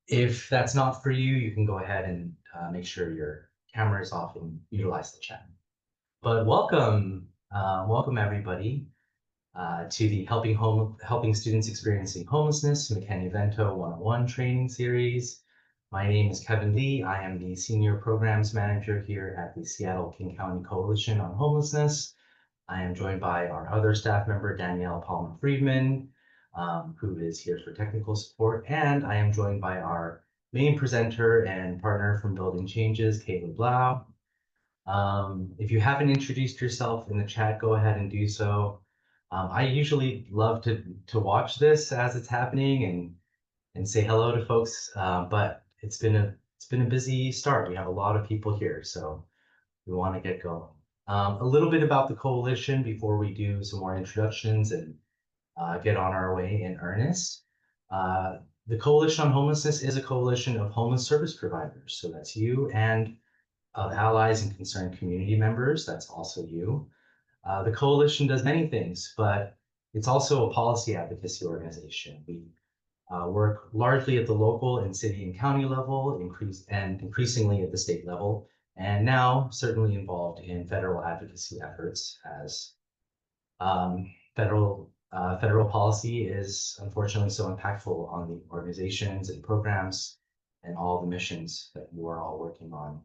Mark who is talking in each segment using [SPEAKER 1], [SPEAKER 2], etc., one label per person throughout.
[SPEAKER 1] If that's not for you, you can go ahead and make sure your camera is off and utilize the chat. But welcome everybody to the Helping Students Experiencing Homelessness McKinney-Vento 101 training series. My name is Kevin Lee. I am the Senior Programs Manager here at the Seattle-King County Coalition on Homelessness. I am joined by our other staff member, Danielle Palmer-Friedman, who is here for technical support. And I am joined by our main presenter and partner from Building Changes, Caleb Blau. If you haven't introduced yourself in the chat, go ahead and do so. I usually love to watch this as it's happening and say hello to folks, but it's been a busy start. We have a lot of people here, so we want to get going. A little bit about the coalition before we do some more introductions and get on our way in earnest. The Coalition on Homelessness is a coalition of homeless service providers. So that's you and allies and concerned community members. That's also you. The coalition does many things, but it's also a policy advocacy organization. We work largely at the local and city and county level, increasingly at the state level, and now certainly involved in federal advocacy efforts as federal policy is unfortunately so impactful on the organizations and programs and all the missions that you are all working on.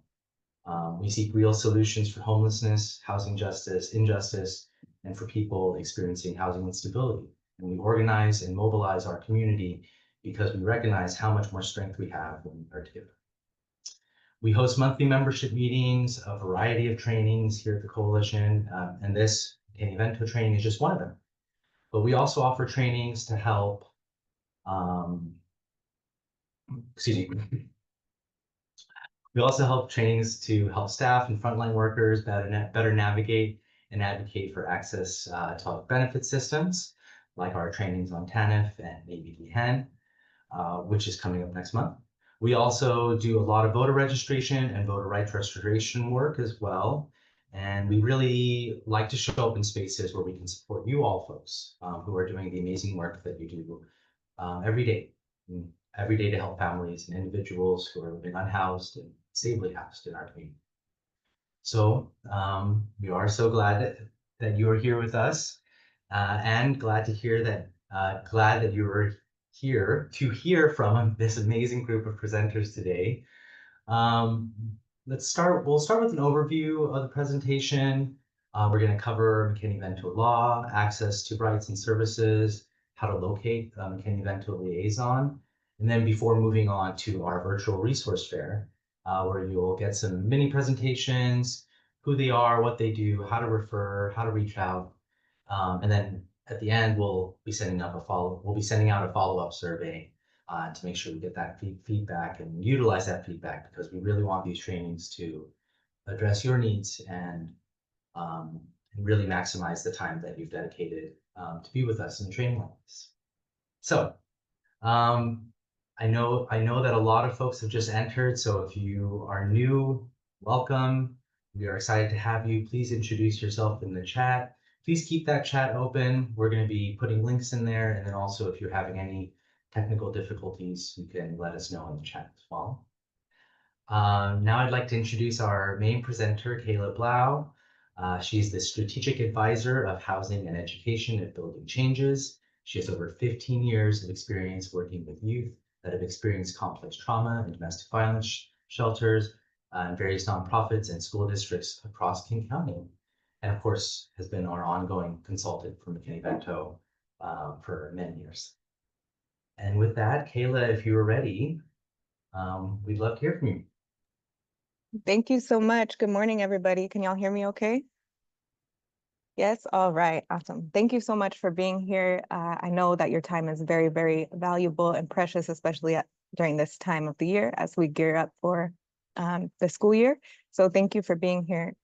[SPEAKER 1] We seek real solutions for homelessness, housing justice, injustice, and for people experiencing housing instability. And we organize and mobilize our community because we recognize how much more strength we have when we are together. We host monthly membership meetings, a variety of trainings here at the Coalition, and this McKinney-Vento training is just one of them. But we also offer trainings to help, We also help trainings to help staff and frontline workers better navigate and advocate for access to health benefit systems, like our trainings on TANF and ABD-HEN, which is coming up next month. We also do a lot of voter registration and voter rights restoration work as well. And we really like to show up in spaces where we can support you all folks who are doing the amazing work that you do every day to help families and individuals who are living unhoused and stably housed in our community. So we are so glad that you are here with us and glad to hear that you are here to hear from this amazing group of presenters today. We'll start with an overview of the presentation. We're going to cover McKinney-Vento law, access to rights and services, how to locate a McKinney-Vento liaison, and then before moving on to our virtual resource fair, where you'll get some mini presentations, who they are, what they do, how to refer, how to reach out, and then at the end we'll be sending out a follow-up survey to make sure we get that feedback and utilize that feedback, because we really want these trainings to address your needs and really maximize the time that you've dedicated to be with us in training like this. So I know that a lot of folks have just entered, so if you are new, welcome. We are excited to have you. Please introduce yourself in the chat. Please keep that chat open. We're going to be putting links in there, and then also if you're having any technical difficulties, you can let us know in the chat as well. Now I'd like to introduce our main presenter, Caleb Blau. She's the Strategic Advisor of Housing and Education at Building Changes. She has over 15 years of experience working with youth that have experienced complex trauma and domestic violence shelters and various nonprofits and school districts across King County. And of course, has been our ongoing consultant for McKinney-Vento for many years. And with that, Kayla, if you are ready, we'd love to hear from you.
[SPEAKER 2] Thank you so much. Good morning, everybody. Can y'all hear me okay? Yes, all right, awesome. Thank you so much for being here. I know that your time is very, very valuable and precious, especially during this time of the year as we gear up for the school year. So thank you for being here.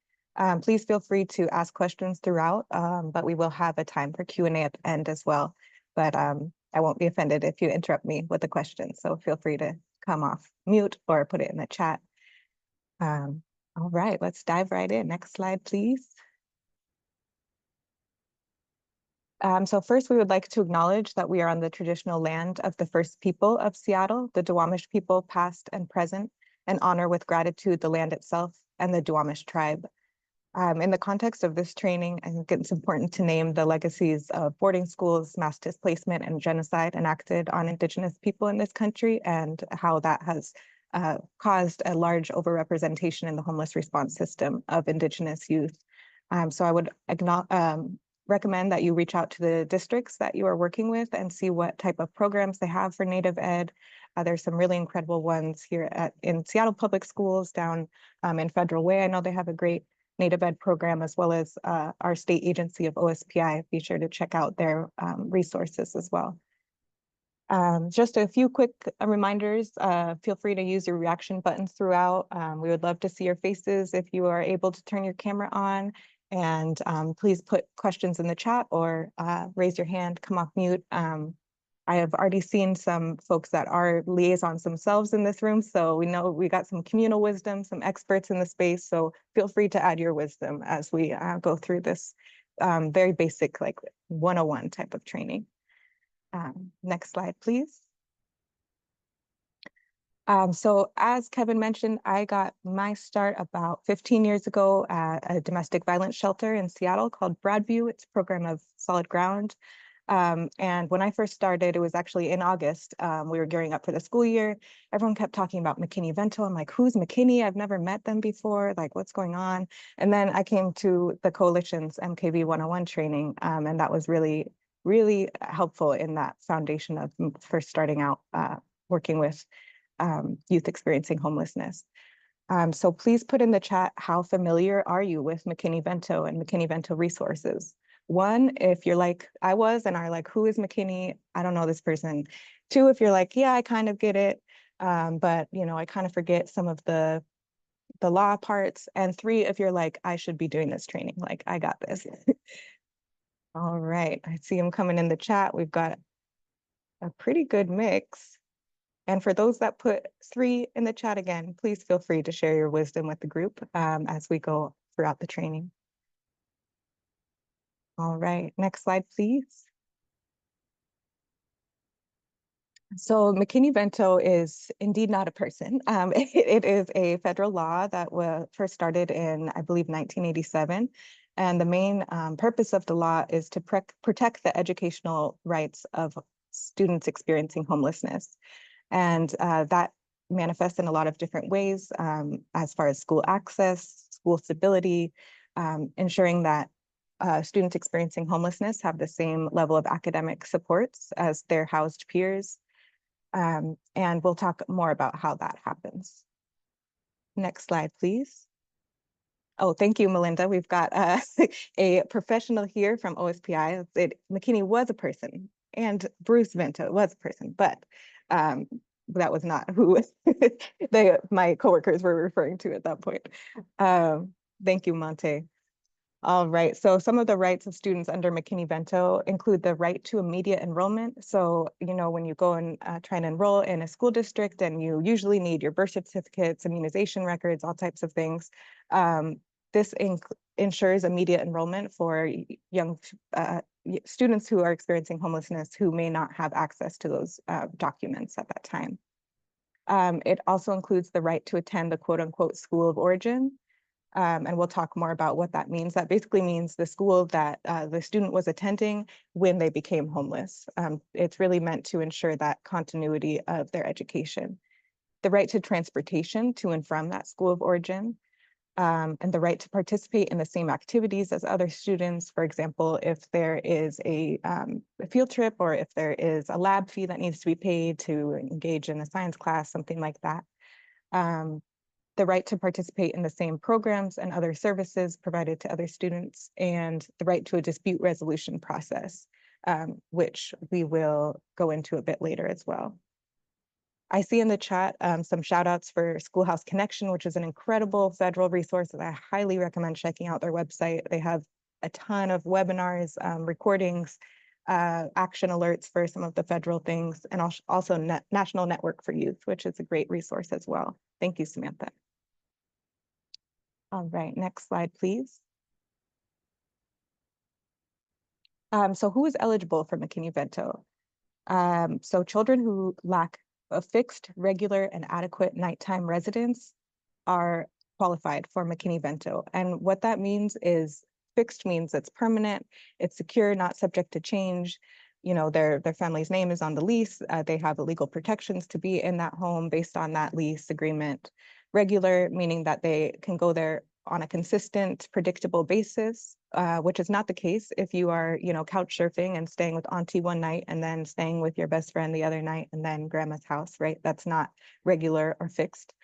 [SPEAKER 2] Please feel free to ask questions throughout, but we will have a time for Q&A at the end as well. But I won't be offended if you interrupt me with a question. So feel free to come off mute or put it in the chat. All right, let's dive right in. Next slide, please. So first, we would like to acknowledge that we are on the traditional land of the first people of Seattle, the Duwamish people, past and present, and honor with gratitude the land itself and the Duwamish tribe. In the context of this training, I think it's important to name the legacies of boarding schools, mass displacement, and genocide enacted on Indigenous people in this country, and how that has caused a large overrepresentation in the homeless response system of Indigenous youth. So I would recommend that you reach out to the districts that you are working with and see what type of programs they have for Native Ed. There's some really incredible ones here in Seattle Public Schools, down in Federal Way. I know they have a great Native Ed program, as well as our state agency of OSPI. Be sure to check out their resources as well. Just a few quick reminders. Feel free to use your reaction buttons throughout. We would love to see your faces if you are able to turn your camera on. And please put questions in the chat or raise your hand, come off mute. I have already seen some folks that are liaisons themselves in this room, so we know we got some communal wisdom, some experts in the space, so feel free to add your wisdom as we go through this very basic, like 101 type of training. Next slide, please. So as Kevin mentioned, I got my start about 15 years ago at a domestic violence shelter in Seattle called Broadview. It's a program of solid ground. And when I first started, it was actually in August. We were gearing up for the school year. Everyone kept talking about McKinney-Vento. I'm like, who's McKinney? I've never met them before. Like, what's going on? And then I came to the coalition's MKV 101 training, and that was really, really helpful in that foundation of first starting out working with youth experiencing homelessness. So please put in the chat, how familiar are you with McKinney-Vento and McKinney-Vento resources? One, if you're like I was and are like, who is McKinney? I don't know this person. Two, if you're like, yeah, I kind of get it, but you know, I kind of forget some of the law parts. And three, if you're like, I should be doing this training, like I got this. All right, I see them coming in the chat. We've got a pretty good mix. And for those that put 3 in the chat again, please feel free to share your wisdom with the group as we go throughout the training. All right, next slide, please. So McKinney-Vento is indeed not a person. It is a federal law that was first started in, I believe, 1987. And the main purpose of the law is to protect the educational rights of students experiencing homelessness. And that manifests in a lot of different ways, as far as school access, school stability, ensuring that students experiencing homelessness have the same level of academic supports as their housed peers. And we'll talk more about how that happens. Next slide, please. Oh, thank you, Melinda. We've got a professional here from OSPI. McKinney was a person, and Bruce Vento was a person, but that was not who my coworkers were referring to at that point. Thank you, Monte. All right, so some of the rights of students under McKinney-Vento include the right to immediate enrollment. So, you know, when you go and try and enroll in a school district, and you usually need your birth certificates, immunization records, all types of things. This ensures immediate enrollment for young students who are experiencing homelessness who may not have access to those documents at that time. It also includes the right to attend the quote unquote school of origin. And we'll talk more about what that means. That basically means the school that the student was attending when they became homeless. It's really meant to ensure that continuity of their education. The right to transportation to and from that school of origin, and the right to participate in the same activities as other students. For example, if there is a field trip, or if there is a lab fee that needs to be paid to engage in a science class, something like that. The right to participate in the same programs and other services provided to other students, and the right to a dispute resolution process, which we will go into a bit later as well. I see in the chat some shout outs for Schoolhouse Connection, which is an incredible federal resource that I highly recommend checking out their website. They have a ton of webinars, recordings, action alerts for some of the federal things, and also National Network for Youth, which is a great resource as well. Thank you, Samantha. All right, next slide, please. So who is eligible for McKinney-Vento? So children who lack a fixed, regular, and adequate nighttime residence are qualified for McKinney-Vento. And what that means is fixed means it's permanent, it's secure, not subject to change. You know, their family's name is on the lease. They have legal protections to be in that home based on that lease agreement. Regular, meaning that they can go there on a consistent, predictable basis, which is not the case if you are, you know, couch surfing and staying with auntie one night and then staying with your best friend the other night and then grandma's house, right? That's not regular or fixed.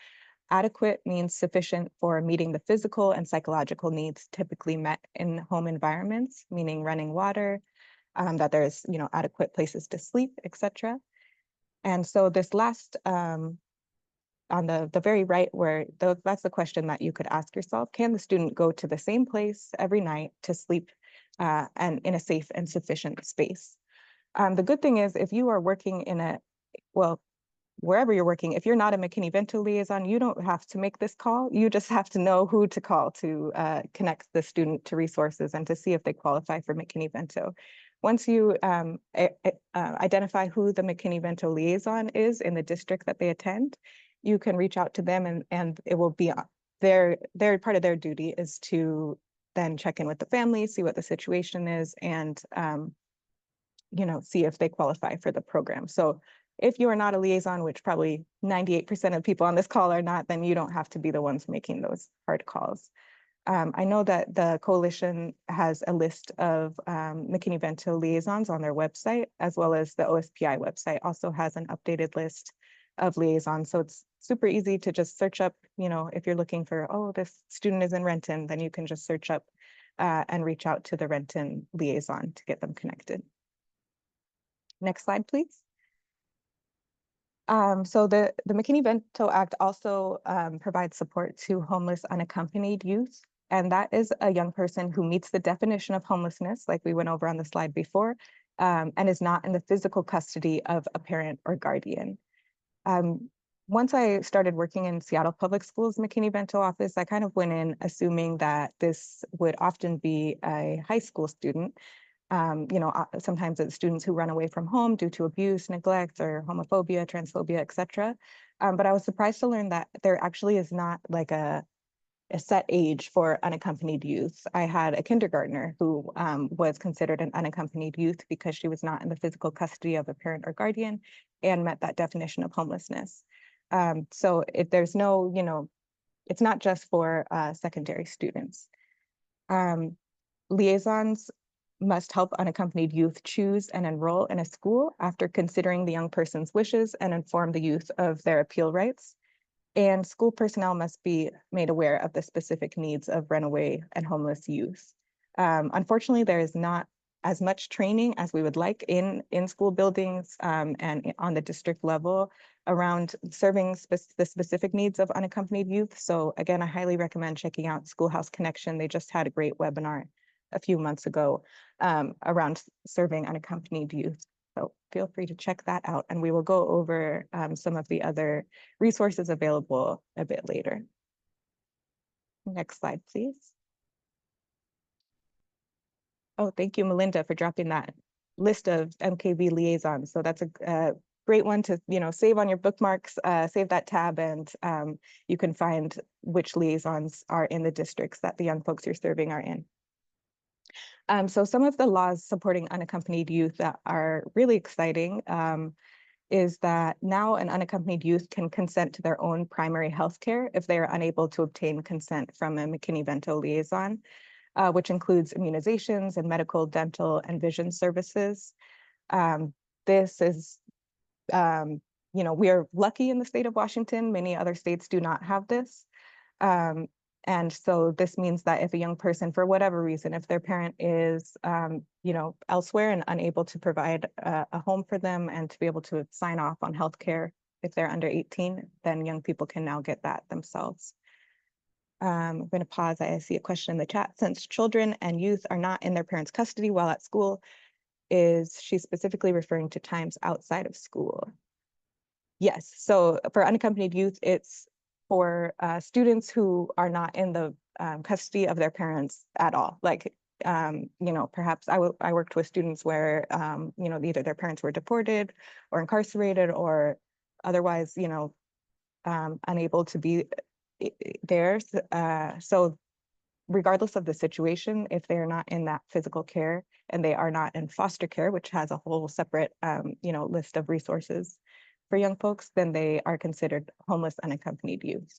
[SPEAKER 2] Adequate means sufficient for meeting the physical and psychological needs typically met in home environments, meaning running water, that there's, you know, adequate places to sleep, etc. And so this last, on the very right, where that's the question that you could ask yourself: can the student go to the same place every night to sleep and in a safe and sufficient space? The good thing is, if you are working in a, well, wherever you're working, if you're not a McKinney-Vento liaison, you don't have to make this call. You just have to know who to call to connect the student to resources and to see if they qualify for McKinney-Vento. Once you identify who the McKinney-Vento liaison is in the district that they attend, you can reach out to them, and it will be their part of their duty is to then check in with the family, see what the situation is, and you know, see if they qualify for the program. So if you are not a liaison, which probably 98% of people on this call are not, then you don't have to be the ones making those hard calls. I know that the coalition has a list of McKinney-Vento liaisons on their website, as well as the OSPI website also has an updated list of liaisons. So it's super easy to just search up, you know, if you're looking for, oh, this student is in Renton, then you can just search up and reach out to the Renton liaison to get them connected. Next slide, please. So the McKinney-Vento Act also provides support to homeless unaccompanied youth. And that is a young person who meets the definition of homelessness, like we went over on the slide before, and is not in the physical custody of a parent or guardian. Once I started working in Seattle Public Schools McKinney-Vento office, I kind of went in assuming that this would often be a high school student. You know, sometimes it's students who run away from home due to abuse, neglect, or homophobia, transphobia, etc. But I was surprised to learn that there actually is not like a set age for unaccompanied youth. I had a kindergartner who was considered an unaccompanied youth because she was not in the physical custody of a parent or guardian and met that definition of homelessness. So if there's no, you know, it's not just for secondary students. Liaisons must help unaccompanied youth choose and enroll in a school after considering the young person's wishes and inform the youth of their appeal rights. And school personnel must be made aware of the specific needs of runaway and homeless youth. Unfortunately, there is not as much training as we would like in school buildings and on the district level around serving the specific needs of unaccompanied youth. So again, I highly recommend checking out Schoolhouse Connection. They just had a great webinar a few months ago around serving unaccompanied youth. So feel free to check that out, and we will go over some of the other resources available a bit later. Next slide, please. Oh, thank you, Melinda, for dropping that list of MKV liaisons. So that's a great one to, you know, save on your bookmarks, save that tab, and you can find which liaisons are in the districts that the young folks you're serving are in. So some of the laws supporting unaccompanied youth that are really exciting is that now an unaccompanied youth can consent to their own primary health care if they are unable to obtain consent from a McKinney-Vento liaison, which includes immunizations and medical, dental, and vision services. This is, you know, we are lucky in the state of Washington. Many other states do not have this. And so this means that if a young person, for whatever reason, if their parent is, you know, elsewhere and unable to provide a home for them and to be able to sign off on healthcare if they're under 18, then young people can now get that themselves. I'm going to pause. I see a question in the chat. Since children and youth are not in their parents' custody while at school, is she specifically referring to times outside of school? Yes. So for unaccompanied youth, it's for students who are not in the custody of their parents at all. Like Perhaps I worked with students where, either their parents were deported or incarcerated or otherwise, unable to be there. So regardless of the situation, if they're not in that physical care and they are not in foster care, which has a whole separate, list of resources for young folks, then they are considered homeless unaccompanied youth.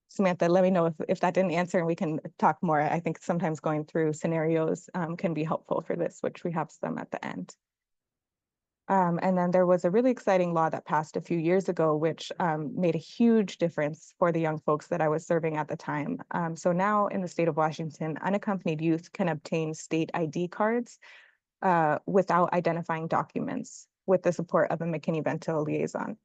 [SPEAKER 2] Samantha, let me know if that didn't answer and we can talk more. I think sometimes going through scenarios can be helpful for this, which we have some at the end. And then there was a really exciting law that passed a few years ago, which made a huge difference for the young folks that I was serving at the time. So now in the state of Washington, unaccompanied youth can obtain state ID cards without identifying documents with the support of a McKinney-Vento liaison.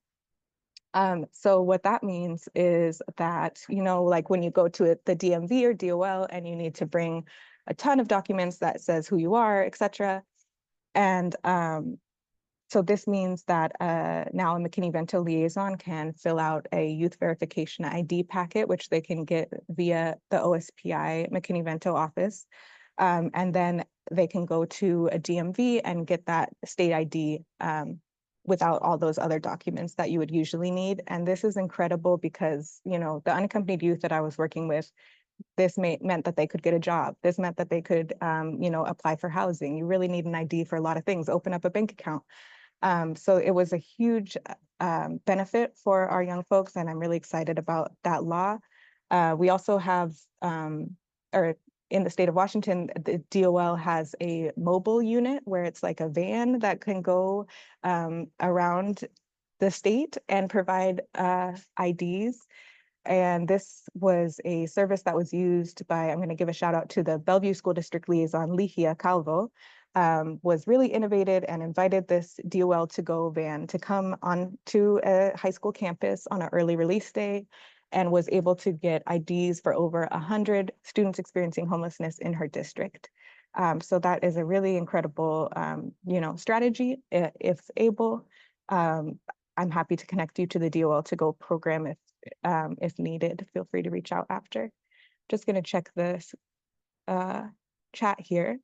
[SPEAKER 2] So what that means is that, like when you go to the DMV or DOL and you need to bring a ton of documents that says who you are, et cetera. And so this means that now a McKinney-Vento liaison can fill out a youth verification ID packet, which they can get via the OSPI McKinney-Vento office. And then they can go to a DMV and get that state ID without all those other documents that you would usually need. And this is incredible because, the unaccompanied youth that I was working with, this meant that they could get a job. This meant that they could, apply for housing. You really need an ID for a lot of things, open up a bank account. So it was a huge benefit for our young folks, and I'm really excited about that law. We also have, or in the state of Washington, the DOL has a mobile unit where it's like a van that can go around the state and provide IDs. And this was a service that was used by, I'm going to give a shout out to the Bellevue School District Liaison, Ligia Calvo, was really innovative and invited this DOL to go van to come on to a high school campus on an early release day and was able to get IDs for over 100 students experiencing homelessness in her district. So that is a really incredible, strategy if able. I'm happy to connect you to the DOL to go program if needed. Feel free to reach out after. Just going to check this chat here.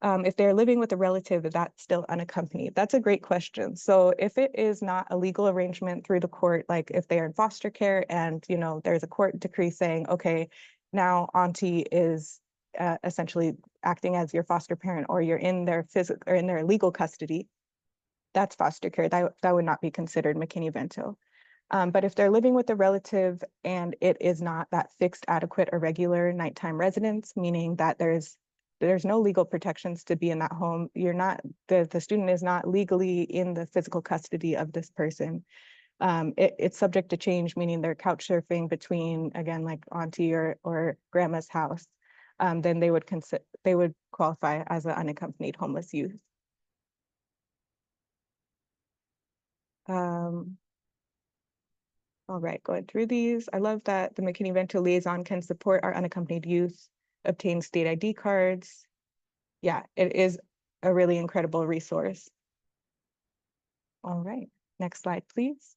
[SPEAKER 2] If they're living with a relative, that's still unaccompanied? That's a great question. So if it is not a legal arrangement through the court, like if they are in foster care and, there's a court decree saying, okay, now auntie is essentially acting as your foster parent, or you're in their physical or in their legal custody, that's foster care. That would not be considered McKinney-Vento. But if they're living with a relative and it is not that fixed, adequate, or regular nighttime residence, meaning that there's no legal protections to be in that home, the student is not legally in the physical custody of this person. It's subject to change, meaning they're couch surfing between, again, like auntie or grandma's house. Then they would qualify as an unaccompanied homeless youth. All right, going through these. I love that the McKinney-Vento liaison can support our unaccompanied youth, obtain state ID cards. Yeah, it is a really incredible resource. All right, next slide, please.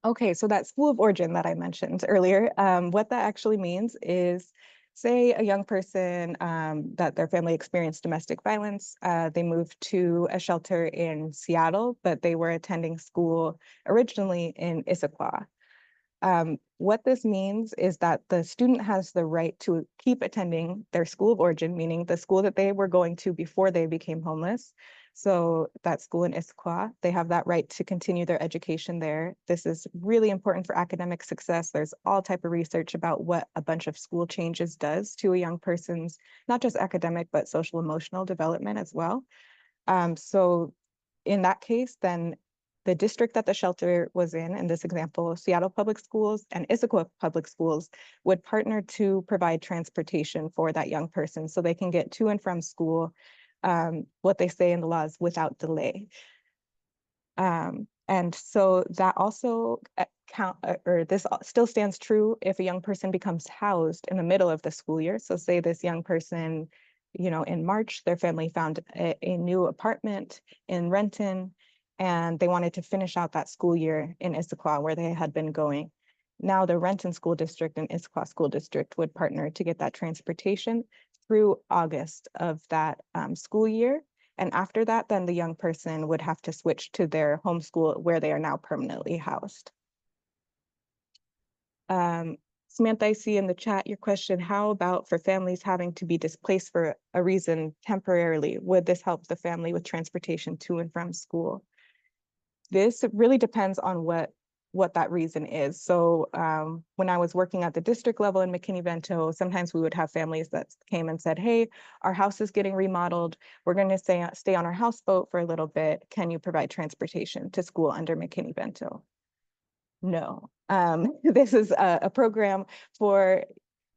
[SPEAKER 2] Okay, so that school of origin that I mentioned earlier, what that actually means is, say a young person that their family experienced domestic violence, they moved to a shelter in Seattle, but they were attending school originally in Issaquah. What this means is that the student has the right to keep attending their school of origin, meaning the school that they were going to before they became homeless. So that school in Issaquah, they have that right to continue their education there. This is really important for academic success. There's all type of research about what a bunch of school changes does to a young person's, not just academic, but social emotional development as well. So in that case, then the district that the shelter was in this example, Seattle Public Schools and Issaquah Public Schools, would partner to provide transportation for that young person so they can get to and from school, what they say in the laws, without delay. And so that also this still stands true if a young person becomes housed in the middle of the school year. So say this young person, in March, their family found a new apartment in Renton, and they wanted to finish out that school year in Issaquah where they had been going. Now the Renton School District and Issaquah School District would partner to get that transportation through August of that school year. And after that, then the young person would have to switch to their home school where they are now permanently housed. Samantha, I see in the chat your question, how about for families having to be displaced for a reason temporarily? Would this help the family with transportation to and from school? This really depends on what that reason is. So when I was working at the district level in McKinney-Vento, sometimes we would have families that came and said, hey, our house is getting remodeled. We're going to stay on our houseboat for a little bit. Can you provide transportation to school under McKinney-Vento? No. This is a program for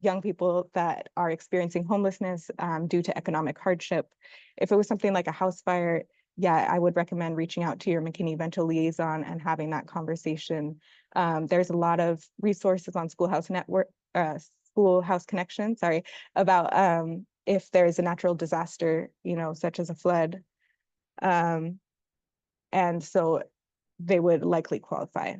[SPEAKER 2] young people that are experiencing homelessness due to economic hardship. If it was something like a house fire, yeah, I would recommend reaching out to your McKinney-Vento liaison and having that conversation. There's a lot of resources on Schoolhouse Connection, sorry, about if there is a natural disaster, such as a flood. And so they would likely qualify.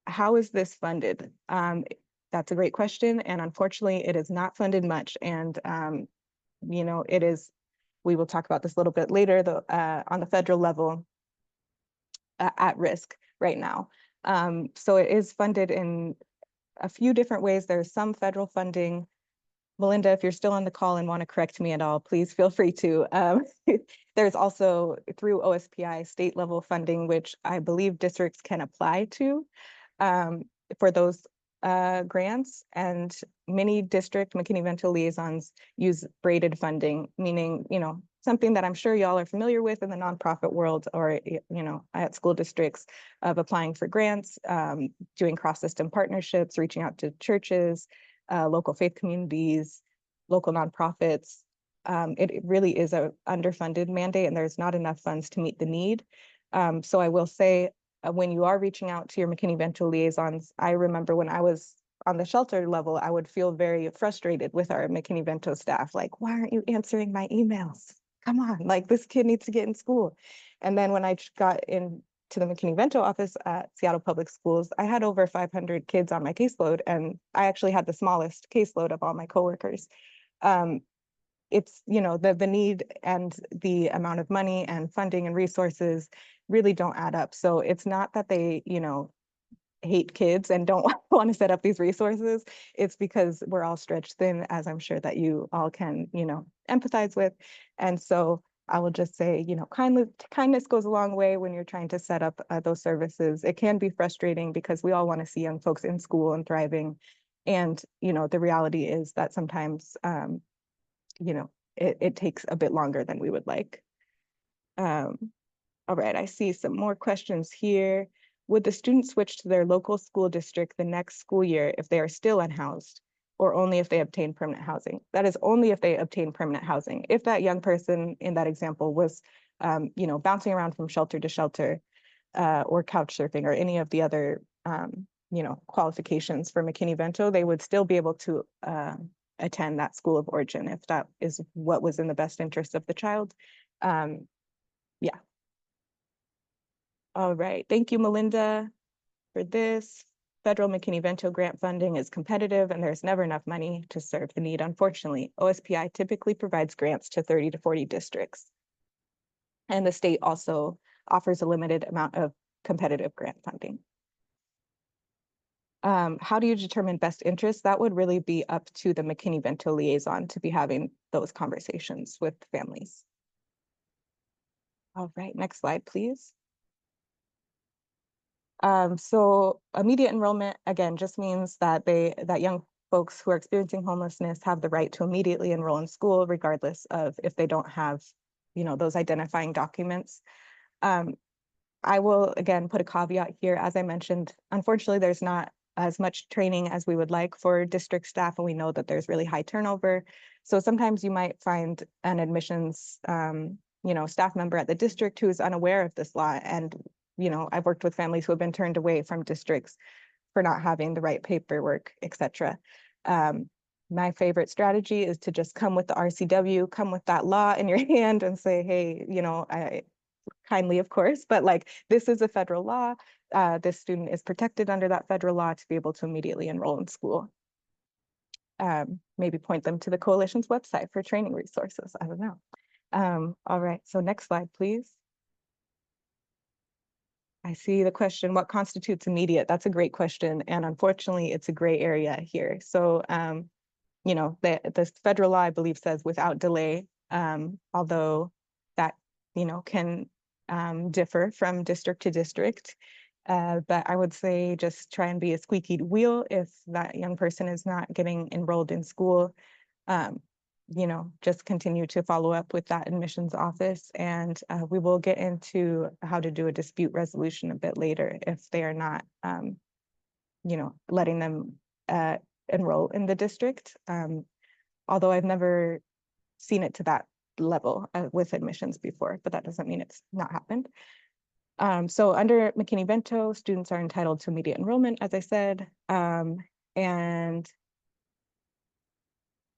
[SPEAKER 2] How is this funded? That's a great question. And unfortunately, it is not funded much. And, it is, we will talk about this a little bit later, though, on the federal level at risk right now. So it is funded in a few different ways. There's some federal funding. Melinda, if you're still on the call and want to correct me at all, please feel free to. There's also through OSPI state level funding, which I believe districts can apply to for those grants, and many district McKinney-Vento liaisons use braided funding, meaning, something that I'm sure y'all are familiar with in the nonprofit world or, at school districts of applying for grants, doing cross-system partnerships, reaching out to churches, local faith communities, local nonprofits. It really is a underfunded mandate and there's not enough funds to meet the need. So I will say, when you are reaching out to your McKinney-Vento liaisons, I remember when I was on the shelter level, I would feel very frustrated with our McKinney-Vento staff. Like, why aren't you answering my emails? Come on, like this kid needs to get in school. And then when I got into the McKinney-Vento office at Seattle Public Schools, I had over 500 kids on my caseload, and I actually had the smallest caseload of all my coworkers. It's, the need and the amount of money and funding and resources really don't add up. So it's not that they, hate kids and don't want to set up these resources. It's because we're all stretched thin, as I'm sure that you all can, empathize with. And so I will just say, kindness goes a long way when you're trying to set up those services. It can be frustrating because we all want to see young folks in school and thriving. And, the reality is that sometimes, it takes a bit longer than we would like. All right, I see some more questions here. Would the student switch to their local school district the next school year if they are still unhoused, or only if they obtain permanent housing? That is only if they obtain permanent housing. If that young person in that example was, bouncing around from shelter to shelter, or couch surfing, or any of the other, qualifications for McKinney-Vento, they would still be able to attend that school of origin if that is what was in the best interest of the child. Yeah. All right, thank you, Melinda, for this. Federal McKinney-Vento grant funding is competitive and there's never enough money to serve the need. Unfortunately, OSPI typically provides grants to 30 to 40 districts. And the state also offers a limited amount of competitive grant funding. How do you determine best interest? That would really be up to the McKinney-Vento liaison to be having those conversations with families. All right, next slide, please. So immediate enrollment, again, just means that young folks who are experiencing homelessness have the right to immediately enroll in school, regardless of if they don't have, those identifying documents. I will, again, put a caveat here. As I mentioned, unfortunately, there's not as much training as we would like for district staff, and we know that there's really high turnover. So sometimes you might find an admissions, staff member at the district who is unaware of this law. And I've worked with families who have been turned away from districts for not having the right paperwork, etc. My favorite strategy is to just come with the RCW, come with that law in your hand and say, hey, I kindly, of course, but like, this is a federal law. this student is protected under that federal law to be able to immediately enroll in school. Maybe point them to the coalition's website for training resources. I don't know. All right, so next slide, please. I see the question, what constitutes immediate? That's a great question. And unfortunately, it's a gray area here. So, you know, the federal law, I believe, says without delay, although that, you know, can differ from district to district. But I would say just try and be a squeaky wheel if that young person is not getting enrolled in school. You know, just continue to follow up with that admissions office, and we will get into how to do a dispute resolution a bit later if they are not, you know, letting them enroll in the district. Although I've never seen it to that level with admissions before, but that doesn't mean it's not happened. So under McKinney-Vento, students are entitled to immediate enrollment, as I said, and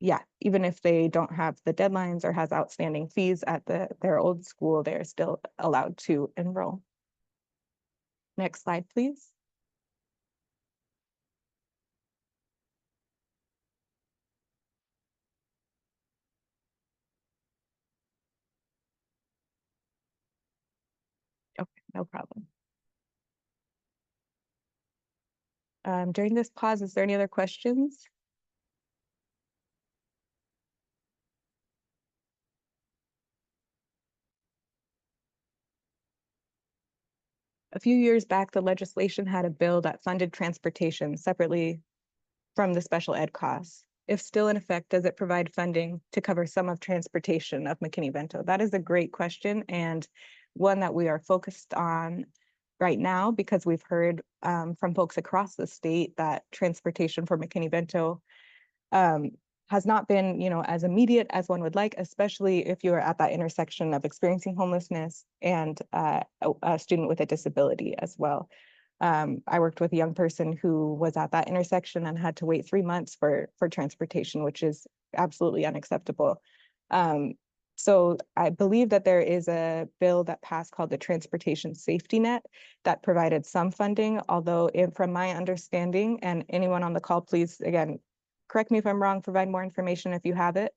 [SPEAKER 2] yeah, even if they don't have the deadlines or has outstanding fees at their old school, they're still allowed to enroll. Next slide, please. Okay, no problem. During this pause, is there any other questions? A few years back, the legislation had a bill that funded transportation separately from the special ed costs. If still in effect, does it provide funding to cover some of transportation of McKinney-Vento? That is a great question, and one that we are focused on right now because we've heard from folks across the state that transportation for McKinney-Vento has not been, you know, as immediate as one would like, especially if you are at that intersection of experiencing homelessness and a student with a disability as well. I worked with a young person who was at that intersection and had to wait 3 months for transportation, which is absolutely unacceptable. So I believe that there is a bill that passed called the Transportation Safety Net that provided some funding, although from my understanding, and anyone on the call, please, again, correct me if I'm wrong, provide more information if you have it,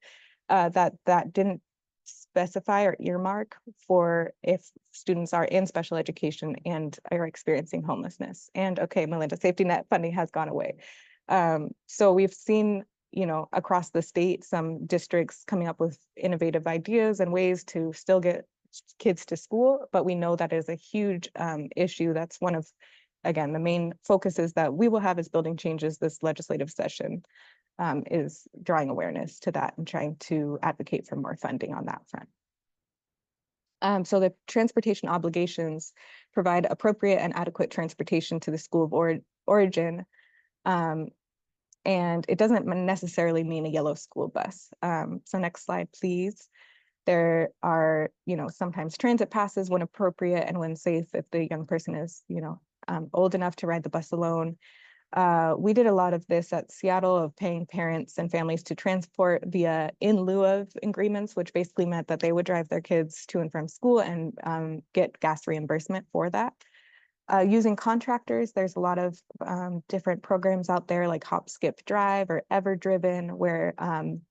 [SPEAKER 2] that didn't specify or earmark for if students are in special education and are experiencing homelessness. And okay, Melinda, safety net funding has gone away. So we've seen, you know, across the state, some districts coming up with innovative ideas and ways to still get kids to school, but we know that is a huge issue. That's one of, again, the main focuses that we will have as building changes this legislative session, is drawing awareness to that and trying to advocate for more funding on that front. So the transportation obligations provide appropriate and adequate transportation to the school of origin. And it doesn't necessarily mean a yellow school bus. So next slide, please. There are, you know, sometimes transit passes when appropriate and when safe if the young person is, you know, old enough to ride the bus alone. We did a lot of this at Seattle of paying parents and families to transport via in lieu of agreements, which basically meant that they would drive their kids to and from school and get gas reimbursement for that. Using contractors, there's a lot of different programs out there like Hop, Skip, Drive or Everdriven, where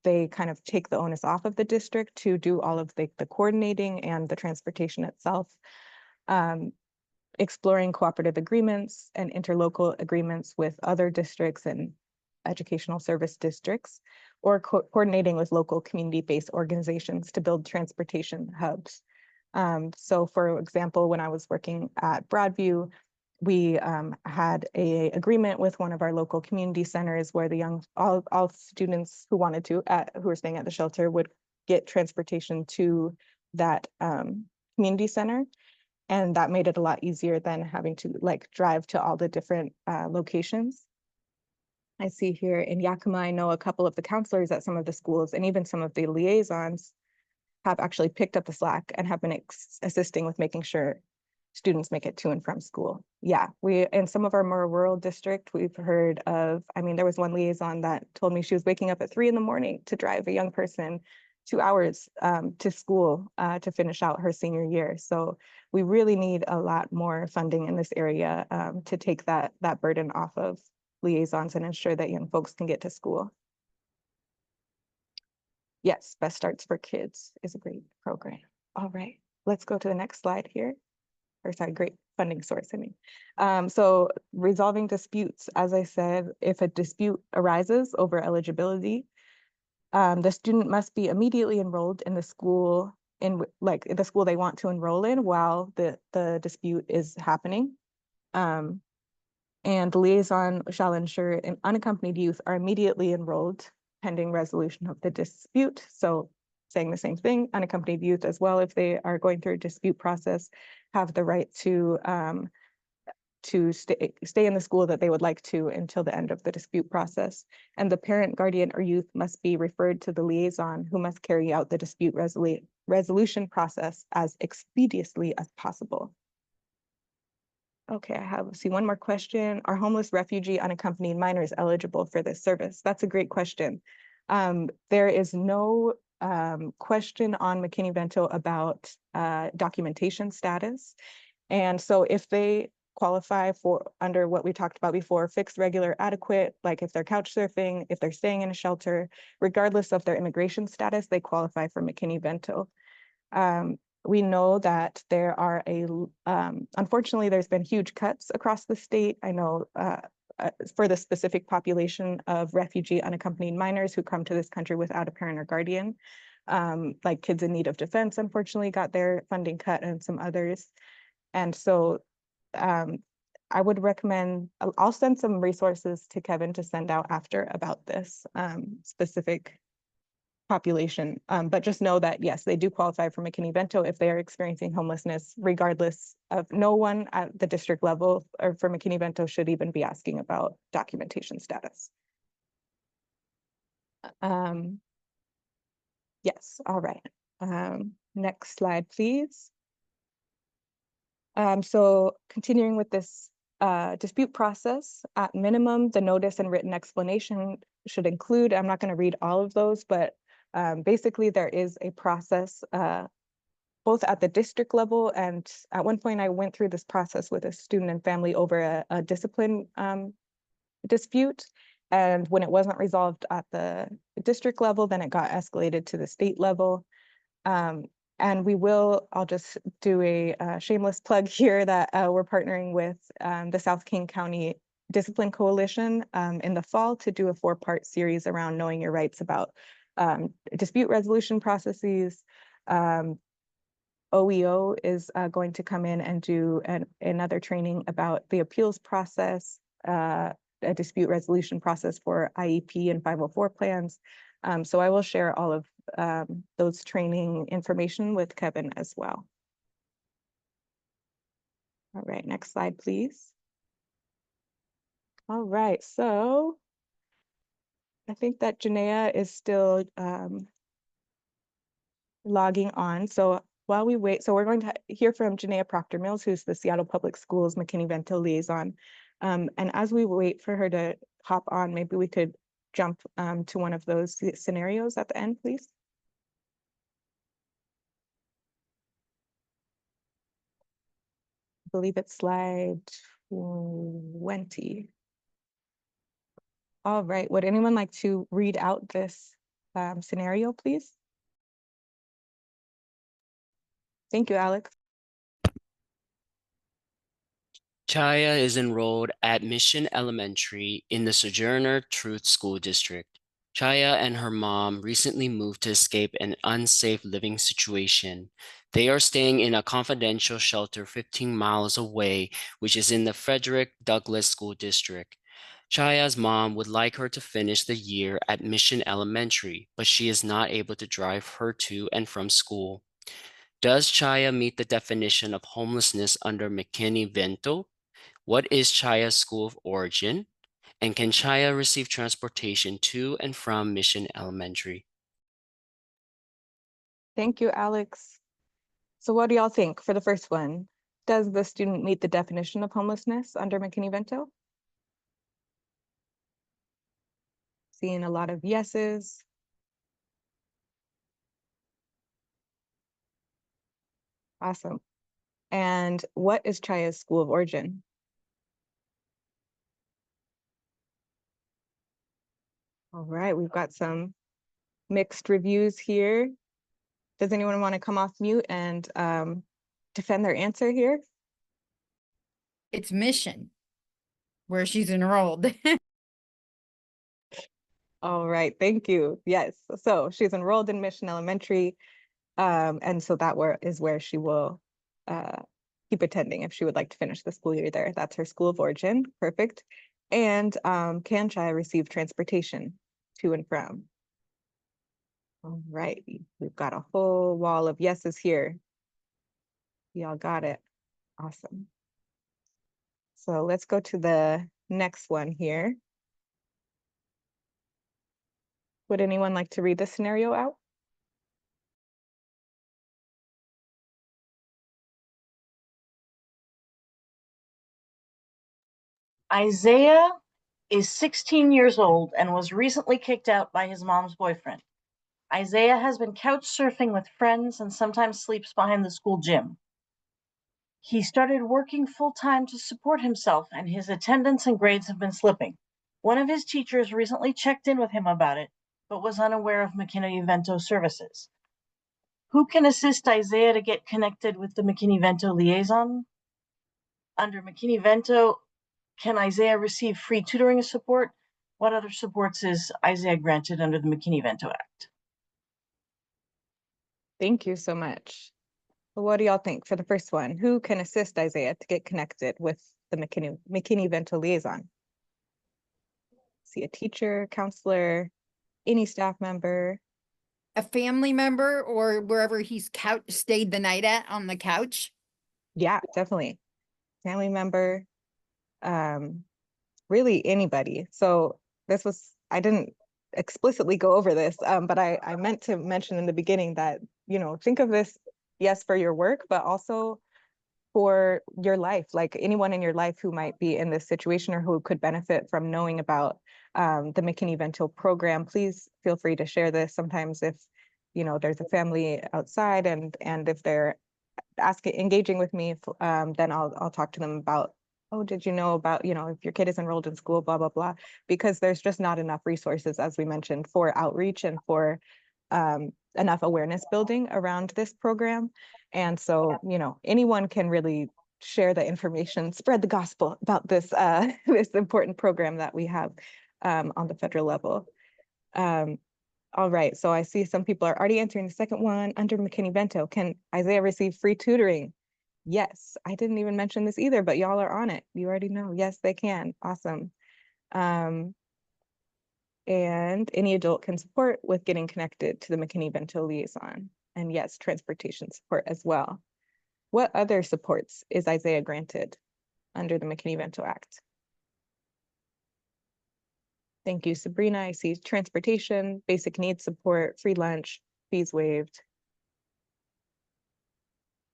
[SPEAKER 2] they kind of take the onus off of the district to do all of the coordinating and the transportation itself. Exploring cooperative agreements and interlocal agreements with other districts and educational service districts, or coordinating with local community-based organizations to build transportation hubs. So for example, when I was working at Broadview, we had a agreement with one of our local community centers where the all students who wanted to, who were staying at the shelter would get transportation to that community center. And that made it a lot easier than having to like drive to all the different locations. I see here in Yakima, I know a couple of the counselors at some of the schools and even some of the liaisons have actually picked up the slack and have been assisting with making sure students make it to and from school. Yeah, we in some of our more rural district, we've heard of, I mean, there was one liaison that told me she was waking up at 3 in the morning to drive a young person 2 hours to school to finish out her senior year. So we really need a lot more funding in this area to take that burden off of liaisons and ensure that young folks can get to school. Yes, Best Starts for Kids is a great program. All right, let's go to the next slide here. Or sorry, great funding source, I mean. So resolving disputes, as I said, if a dispute arises over eligibility, the student must be immediately enrolled in the school the school they want to enroll in while the dispute is happening. And the liaison shall ensure an unaccompanied youth are immediately enrolled pending resolution of the dispute. So saying the same thing, unaccompanied youth as well, if they are going through a dispute process, have the right to stay in the school that they would like to until the end of the dispute process. And the parent, guardian, or youth must be referred to the liaison, who must carry out the dispute resolution process as expeditiously as possible. Okay, see one more question. Are homeless refugee unaccompanied minors eligible for this service? That's a great question. There is no question on McKinney-Vento about documentation status. And so if they qualify for under what we talked about before, fixed, regular, adequate, like if they're couch surfing, if they're staying in a shelter, regardless of their immigration status, they qualify for McKinney-Vento. We know that there are unfortunately, there's been huge cuts across the state. I know for the specific population of refugee unaccompanied minors who come to this country without a parent or guardian, like Kids in Need of Defense, unfortunately, got their funding cut, and some others. And so I would recommend, I'll send some resources to Kevin to send out after about this specific population. But just know that, yes, they do qualify for McKinney-Vento if they are experiencing homelessness, regardless of no one at the district level or for McKinney-Vento should even be asking about documentation status. Yes, all right. Next slide, please. So continuing with this dispute process, at minimum, the notice and written explanation should include, I'm not going to read all of those, but basically there is a process both at the district level, and at one point I went through this process with a student and family over a discipline dispute. And when it wasn't resolved at the district level, then it got escalated to the state level. And I'll just do a shameless plug here that we're partnering with the South King County Discipline Coalition in the fall to do a 4-part series around knowing your rights about dispute resolution processes. OEO is going to come in and do another training about the appeals process, a dispute resolution process for IEP and 504 plans. So I will share all of those training information with Kevin as well. All right, next slide, please. All right, so I think that Janaea is still logging on. So while we wait, so we're going to hear from Janaea Proctor-Mills, who's the Seattle Public Schools McKinney-Vento liaison. And as we wait for her to hop on, maybe we could jump to one of those scenarios at the end, please. I believe it's slide 20. All right, would anyone like to read out this scenario, please? Thank you, Alex.
[SPEAKER 3] Chaya is enrolled at Mission Elementary in the Sojourner Truth School District. Chaya and her mom recently moved to escape an unsafe living situation. They are staying in a confidential shelter 15 miles away, which is in the Frederick Douglass School District. Chaya's mom would like her to finish the year at Mission Elementary, but she is not able to drive her to and from school. Does Chaya meet the definition of homelessness under McKinney-Vento? What is Chaya's school of origin? And can Chaya receive transportation to and from Mission Elementary?
[SPEAKER 2] Thank you, Alex. So what do y'all think for the first one? Does the student meet the definition of homelessness under McKinney-Vento? Seeing a lot of yeses. Awesome. And what is Chaya's school of origin? All right, we've got some mixed reviews here. Does anyone want to come off mute and defend their answer here?
[SPEAKER 4] It's Mission, where she's enrolled.
[SPEAKER 2] All right, thank you. Yes, so she's enrolled in Mission Elementary, and so that is where she will keep attending if she would like to finish the school year there. That's her school of origin. Perfect. And can Chaya receive transportation to and from? All right, we've got a whole wall of yeses here. Y'all got it. Awesome. So let's go to the next one here. Would anyone like to read the scenario out?
[SPEAKER 5] Isaiah is 16 years old and was recently kicked out by his mom's boyfriend. Isaiah has been couch surfing with friends and sometimes sleeps behind the school gym. He started working full-time to support himself, and his attendance and grades have been slipping. One of his teachers recently checked in with him about it, but was unaware of McKinney-Vento services. Who can assist Isaiah to get connected with the McKinney-Vento liaison? Under McKinney-Vento, can Isaiah receive free tutoring support? What other supports is Isaiah granted under the McKinney-Vento Act?
[SPEAKER 2] Thank you so much. What do y'all think for the first one? Who can assist Isaiah to get connected with the McKinney-Vento liaison? See a teacher, counselor, any staff member?
[SPEAKER 4] A family member or wherever he's stayed the night at on the couch.
[SPEAKER 2] Yeah, definitely. Family member, really anybody. So I didn't explicitly go over this, but I meant to mention in the beginning that, think of this, yes, for your work, but also for your life, like anyone in your life who might be in this situation or who could benefit from knowing about the McKinney-Vento program. Please feel free to share this. Sometimes if, there's a family outside and if they're engaging with me, then I'll talk to them about, oh, did you know about, if your kid is enrolled in school, blah, blah, blah, because there's just not enough resources, as we mentioned, for outreach and for enough awareness building around this program. And so, anyone can really share the information, spread the gospel about this this important program that we have on the federal level. All right, so I see some people are already answering the second one. Under McKinney-Vento, can Isaiah receive free tutoring? Yes, I didn't even mention this either, but y'all are on it. You already know. Yes, they can. Awesome. And any adult can support with getting connected to the McKinney-Vento liaison. And yes, transportation support as well. What other supports is Isaiah granted under the McKinney-Vento Act? Thank you, Sabrina. I see transportation, basic needs support, free lunch, fees waived.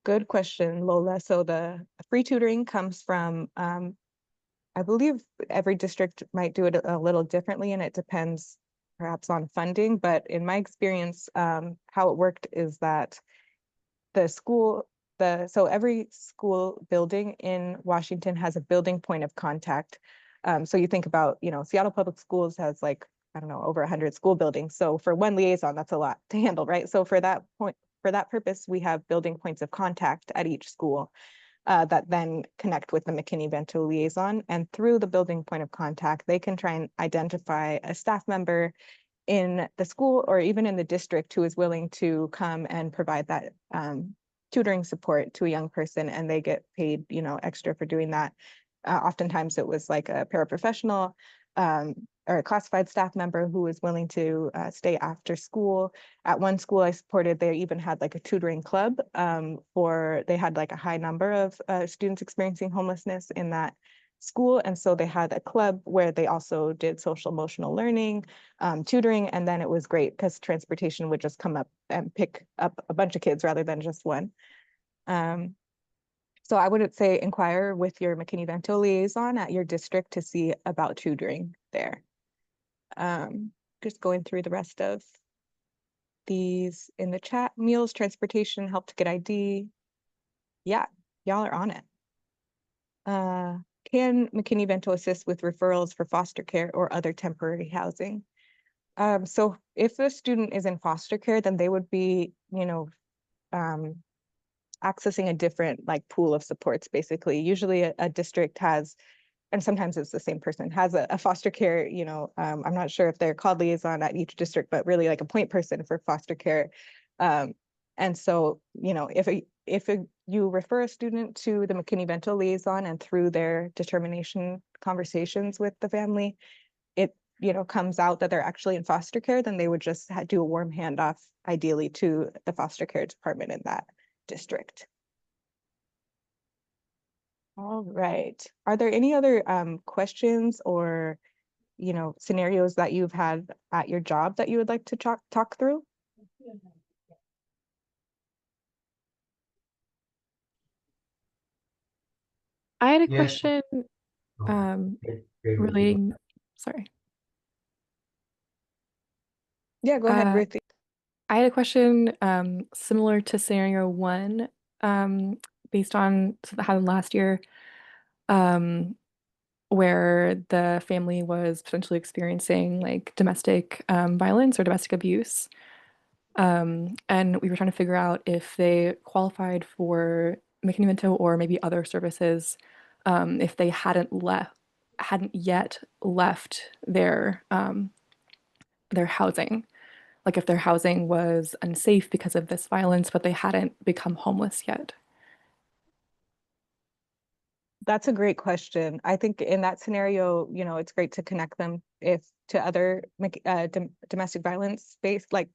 [SPEAKER 2] Good question, Lola. So the free tutoring comes from, I believe every district might do it a little differently, and it depends perhaps on funding. But in my experience, how it worked is that so every school building in Washington has a building point of contact. So you think about, Seattle Public Schools has like, I don't know, over 100 school buildings. So for one liaison, that's a lot to handle, right? So for that purpose, we have building points of contact at each school that then connect with the McKinney-Vento liaison. And through the building point of contact, they can try and identify a staff member in the school or even in the district who is willing to come and provide that tutoring support to a young person, and they get paid, extra for doing that. Oftentimes it was like a paraprofessional or a classified staff member who was willing to stay after school. At one school I supported, they even had like a tutoring club they had like a high number of students experiencing homelessness in that school. And so they had a club where they also did social emotional learning, tutoring, and then it was great because transportation would just come up and pick up a bunch of kids rather than just one. So I would say inquire with your McKinney-Vento liaison at your district to see about tutoring there. Just going through the rest of these in the chat. Meals, transportation, help to get ID. Yeah, y'all are on it. Can McKinney-Vento assist with referrals for foster care or other temporary housing? So if a student is in foster care, then they would be, accessing a different like pool of supports, basically. Usually a district has, and sometimes it's the same person, has a foster care, I'm not sure if they're called liaison at each district, but really like a point person for foster care. And so, you refer a student to the McKinney-Vento liaison and through their determination conversations with the family, it, comes out that they're actually in foster care, then they would just do a warm handoff, ideally to the foster care department in that district. All right. Are there any other questions or, scenarios that you've had at your job that you would like to talk through?
[SPEAKER 6] I had a
[SPEAKER 1] Yes.
[SPEAKER 6] question relating, sorry.
[SPEAKER 2] Yeah, go ahead, Ruthie.
[SPEAKER 6] I had a question similar to scenario one, based on something that happened last year, where the family was potentially experiencing like domestic violence or domestic abuse. And we were trying to figure out if they qualified for McKinney-Vento or maybe other services, if they hadn't yet left their housing. Like if their housing was unsafe because of this violence, but they hadn't become homeless yet.
[SPEAKER 2] That's a great question. I think in that scenario, it's great to connect them to other domestic violence based, like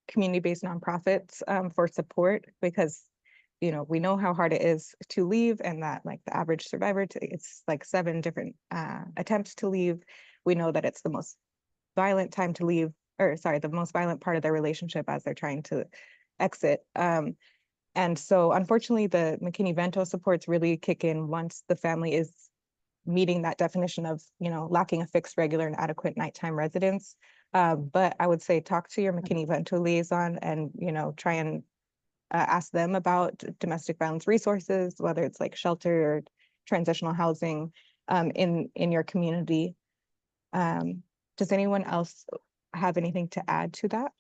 [SPEAKER 2] community-based nonprofits for support, because we know how hard it is to leave, and that like the average survivor it's like 7 different attempts to leave. We know that it's the most violent time to leave, or sorry, the most violent part of their relationship as they're trying to exit. And so unfortunately, the McKinney-Vento supports really kick in once the family is meeting that definition of, lacking a fixed, regular, and adequate nighttime residence. But I would say talk to your McKinney-Vento liaison and, try and ask them about domestic violence resources, whether it's like shelter or transitional housing in your community. Does anyone else have anything to add to that?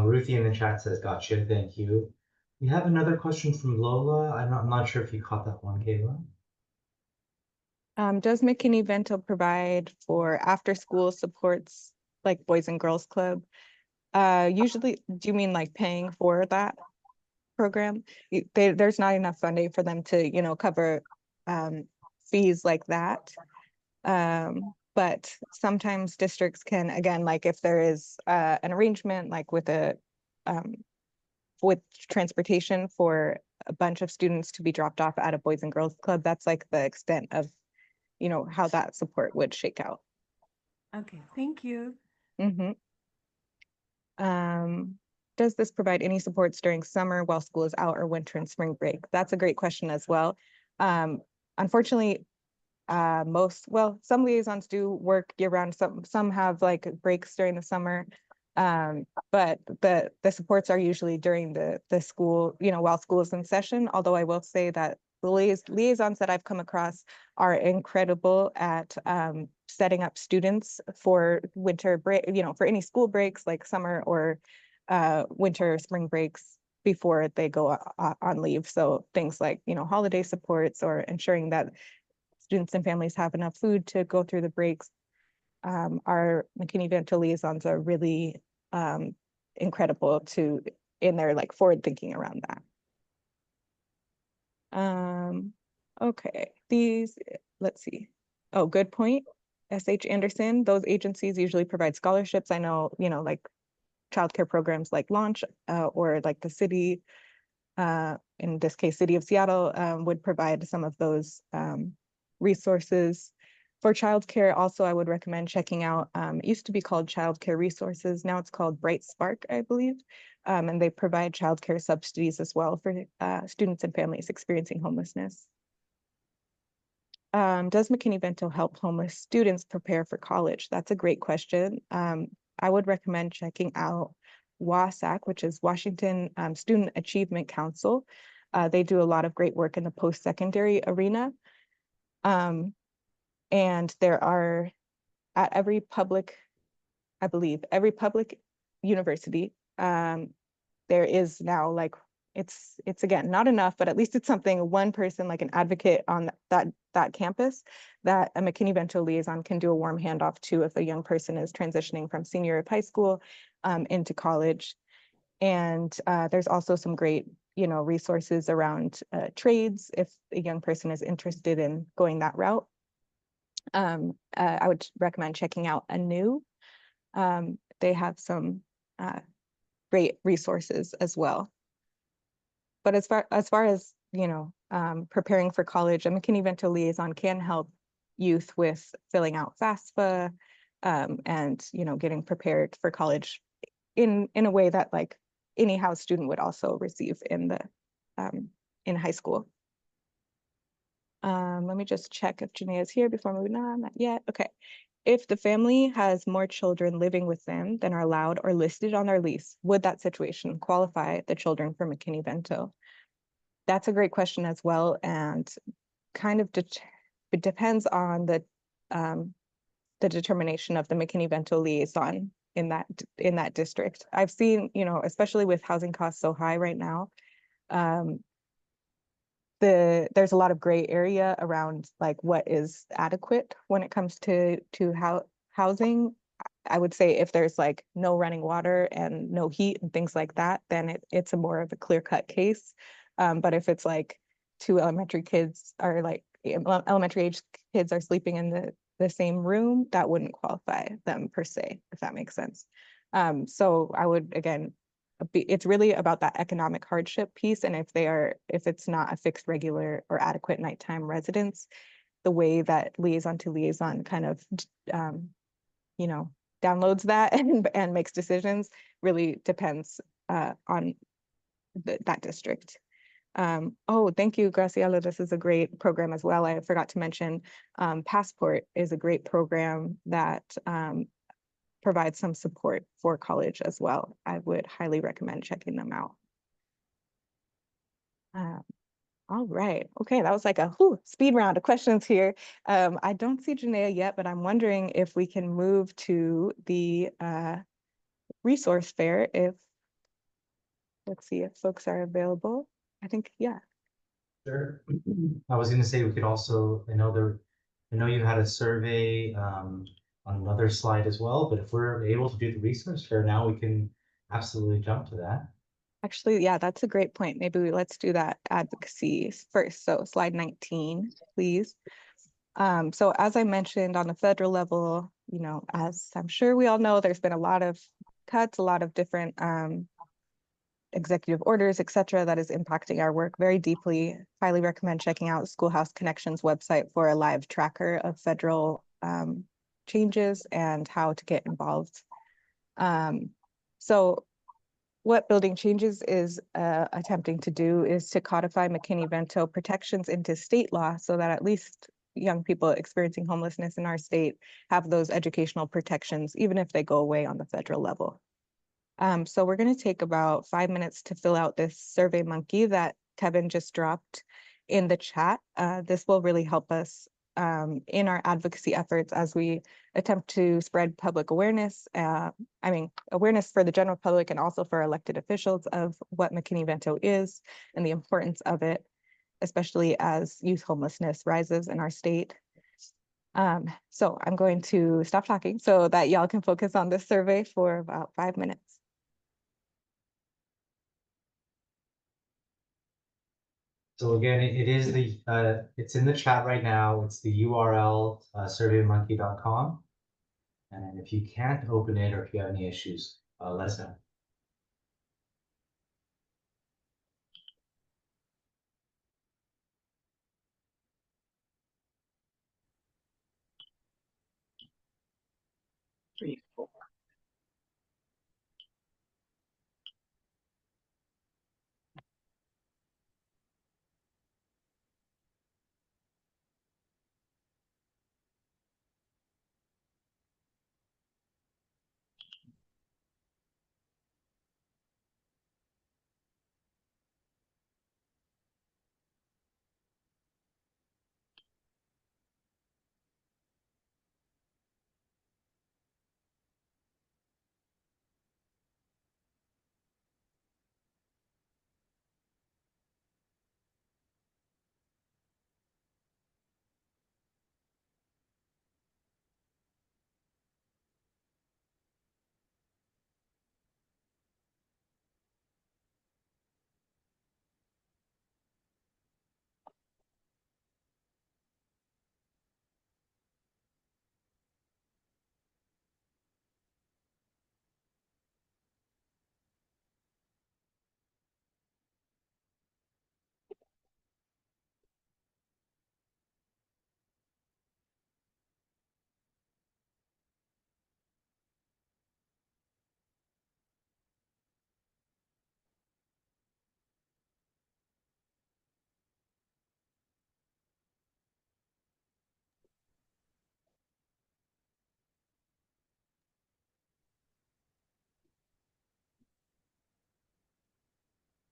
[SPEAKER 1] Ruthie in the chat says, gotcha, thank you. We have another question from Lola. I'm not sure if you caught that one, Kayla.
[SPEAKER 2] Does McKinney-Vento provide for after-school supports like Boys and Girls Club? Usually, do you mean like paying for that program? There's not enough funding for them to, cover fees like that. But sometimes districts can, again, like if there is an arrangement like with with transportation for a bunch of students to be dropped off at a Boys and Girls Club, that's like the extent of, how that support would shake out.
[SPEAKER 7] Okay, thank you.
[SPEAKER 2] Mm-hmm. Does this provide any supports during summer while school is out, or winter and spring break? That's a great question as well. Unfortunately, some liaisons do work year round. Some have like breaks during the summer. But the supports are usually during the school, while school is in session. Although I will say that the liaisons that I've come across are incredible at setting up students for winter break, for any school breaks like summer or winter, spring breaks before they go on leave. So things like, holiday supports or ensuring that students and families have enough food to go through the breaks. Our McKinney-Vento liaisons are really incredible in their like forward thinking around that. Okay, let's see. Oh, good point. S.H. Anderson, those agencies usually provide scholarships. I know, like childcare programs like Launch or like the city, in this case, City of Seattle, would provide some of those resources. For childcare, also, I would recommend checking out, it used to be called Childcare Resources. Now it's called Bright Spark, I believe. And they provide childcare subsidies as well for students and families experiencing homelessness. Does McKinney-Vento help homeless students prepare for college? That's a great question. I would recommend checking out WASAC, which is Washington Student Achievement Council. They do a lot of great work in the post-secondary arena. And there are at every public, I believe, every public university, there is now like, it's again, not enough, but at least it's something, one person, like an advocate on that campus, that a McKinney-Vento liaison can do a warm handoff to if a young person is transitioning from senior year of high school into college. And there's also some great, resources around trades if a young person is interested in going that route. I would recommend checking out Anew. They have some great resources as well. But as far as preparing for college, a McKinney-Vento liaison can help youth with filling out FAFSA and getting prepared for college in a way that like any house student would also receive in high school. Let me just check if Janae is here before moving on. Not yet. Okay. If the family has more children living with them than are allowed or listed on their lease, would that situation qualify the children for McKinney-Vento? That's a great question as well, and kind of it depends on the determination of the McKinney-Vento liaison in that district. I've seen, especially with housing costs so high right now, there's a lot of gray area around like what is adequate when it comes to housing. I would say if there's like no running water and no heat and things like that, then it's a more of a clear-cut case. But if it's like two elementary kids are like elementary age kids are sleeping in the same room, that wouldn't qualify them per se, if that makes sense. So I would, again, it's really about that economic hardship piece. And if it's not a fixed, regular or adequate nighttime residence, the way that liaison to liaison kind of, downloads that and makes decisions really depends on that district. Oh, thank you, Graciela. This is a great program as well. I forgot to mention Passport is a great program that provides some support for college as well. I would highly recommend checking them out. All right. Okay, that was like a speed round of questions here. I don't see Janaea yet, but I'm wondering if we can move to the resource fair let's see if folks are available. I think, yeah.
[SPEAKER 1] Sure. I was going to say we could also, I know you had a survey on another slide as well, but if we're able to do the resource fair now, we can absolutely jump to that.
[SPEAKER 2] Actually, yeah, that's a great point. Maybe let's do that advocacy first. So slide 19, please. So as I mentioned on the federal level, as I'm sure we all know, there's been a lot of cuts, a lot of different executive orders, et cetera, that is impacting our work very deeply. Highly recommend checking out Schoolhouse Connections website for a live tracker of federal changes and how to get involved. So what Building Changes is attempting to do is to codify McKinney-Vento protections into state law so that at least young people experiencing homelessness in our state have those educational protections, even if they go away on the federal level. So we're going to take about 5 minutes to fill out this Survey Monkey that Kevin just dropped in the chat. This will really help us in our advocacy efforts as we attempt to spread public awareness, awareness for the general public and also for elected officials of what McKinney-Vento is and the importance of it, especially as youth homelessness rises in our state. So I'm going to stop talking so that y'all can focus on this survey for about 5 minutes.
[SPEAKER 1] So again, it is it's in the chat right now. It's the URL surveymonkey.com. And if you can't open it or if you have any issues, let us know.
[SPEAKER 5] Three, four.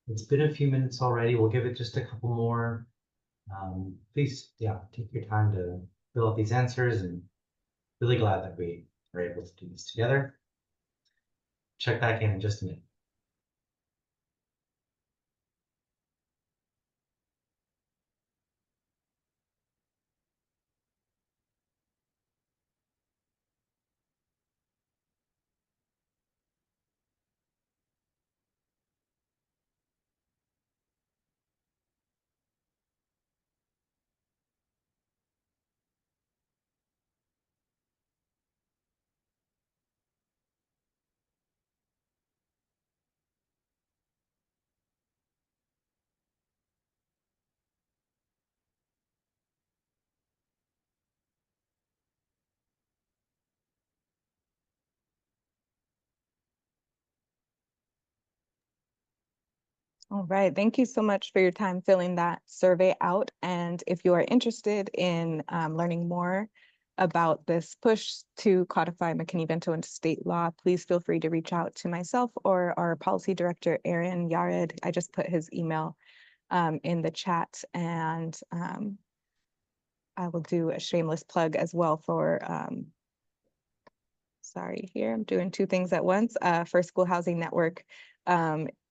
[SPEAKER 1] It's been a few minutes already. We'll give it just a couple more. Please, yeah, take your time to fill out these answers, and really glad that we are able to do this together. Check back in just a minute.
[SPEAKER 2] All right, thank you so much for your time filling that survey out. And if you are interested in learning more about this push to codify McKinney-Vento into state law, please feel free to reach out to myself or our policy director, Aaron Yared. I just put his email in the chat, and I will do a shameless plug as well for sorry, here I'm doing two things at once. For School Housing Network,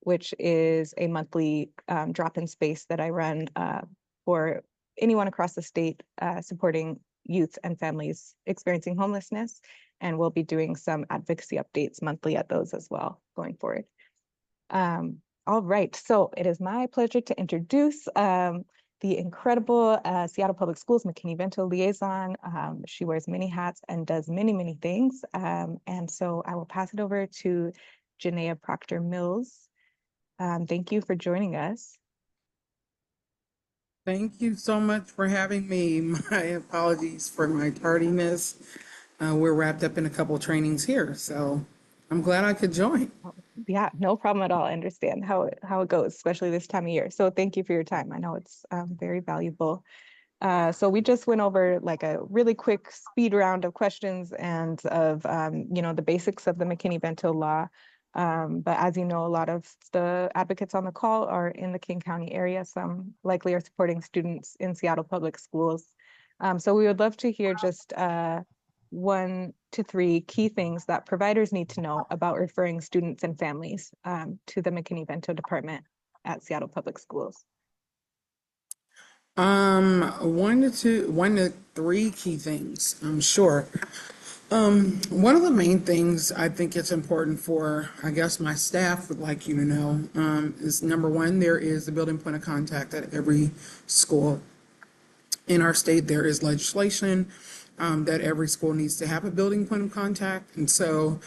[SPEAKER 2] which is a monthly drop-in space that I run for anyone across the state supporting youth and families experiencing homelessness. And we'll be doing some advocacy updates monthly at those as well going forward. All right, so it is my pleasure to introduce the incredible Seattle Public Schools McKinney-Vento liaison. She wears many hats and does many, many things. And so I will pass it over to Janaea Proctor-Mills. Thank you for joining us.
[SPEAKER 8] Thank you so much for having me. My apologies for my tardiness. We're wrapped up in a couple trainings here, so I'm glad I could join.
[SPEAKER 2] Yeah, no problem at all. I understand how it goes, especially this time of year. So thank you for your time. I know it's very valuable. So we just went over like a really quick speed round of questions and of the basics of the McKinney-Vento law. But as you know, a lot of the advocates on the call are in the King County area. Some likely are supporting students in Seattle Public Schools. So we would love to hear just 1 to 3 key things that providers need to know about referring students and families to the McKinney-Vento department at Seattle Public Schools.
[SPEAKER 8] 1 to 3 key things, I'm sure. One of the main things I think it's important for, I guess my staff would like you to know, is number 1, there is a building point of contact at every school. In our state, there is legislation that every school needs to have a building point of contact. And so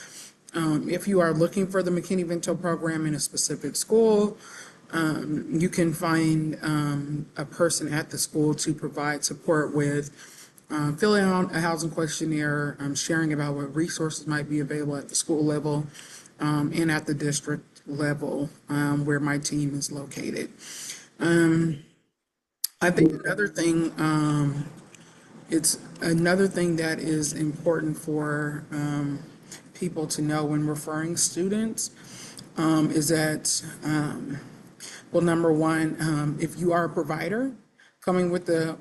[SPEAKER 8] if you are looking for the McKinney-Vento program in a specific school, you can find a person at the school to provide support with filling out a housing questionnaire, sharing about what resources might be available at the school level and at the district level where my team is located. I think another thing, it's another thing that is important for people to know when referring students is that, well, number 1, if you are a provider, coming with the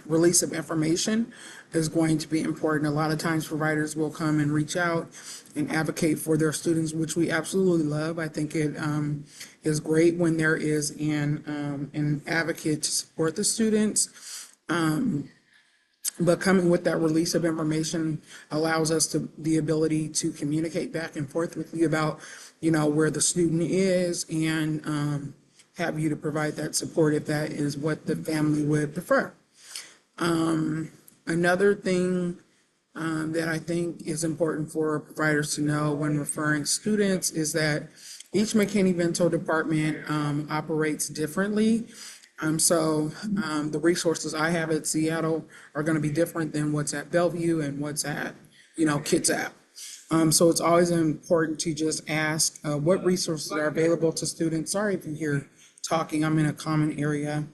[SPEAKER 8] release of information is going to be important. A lot of times providers will come and reach out and advocate for their students, which we absolutely love. I think it is great when there is an advocate to support the students. But coming with that release of information allows us the ability to communicate back and forth with you about, where the student is and have you to provide that support if that is what the family would prefer. Another thing that I think is important for providers to know when referring students is that each McKinney-Vento department operates differently. So the resources I have at Seattle are going to be different than what's at Bellevue and what's at, Kitsap. So it's always important to just ask what resources are available to students. Sorry if you hear talking, I'm in a common area.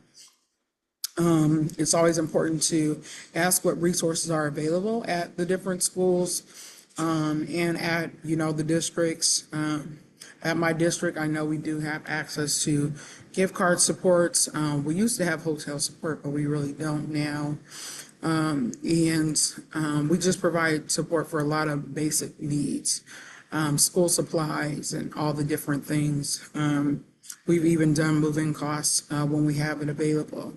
[SPEAKER 8] It's always important to ask what resources are available at the different schools and at, the districts. At my district, I know we do have access to gift card supports. We used to have hotel support, but we really don't now. And we just provide support for a lot of basic needs, school supplies and all the different things. We've even done move-in costs when we have it available.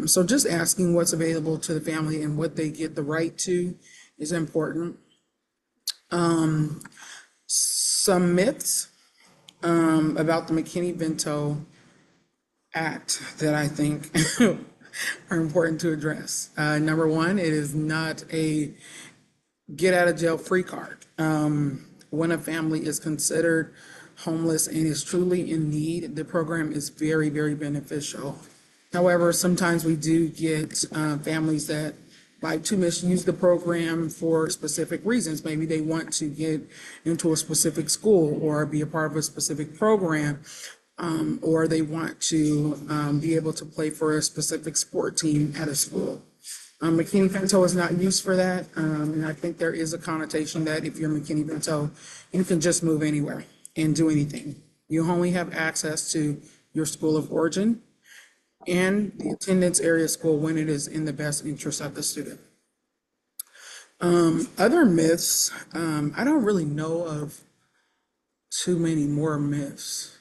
[SPEAKER 8] So just asking what's available to the family and what they get the right to is important. Some myths about the McKinney-Vento Act that I think are important to address. Number one, it is not a get out of jail free card. When a family is considered homeless and is truly in need, the program is very, very beneficial. However, sometimes we do get families that like to misuse the program for specific reasons. Maybe they want to get into a specific school or be a part of a specific program, or they want to be able to play for a specific sport team at a school. McKinney-Vento is not used for that, and I think there is a connotation that if you're McKinney-Vento, you can just move anywhere and do anything. You only have access to your school of origin and the attendance area school when it is in the best interest of the student. Other myths, I don't really know of too many more myths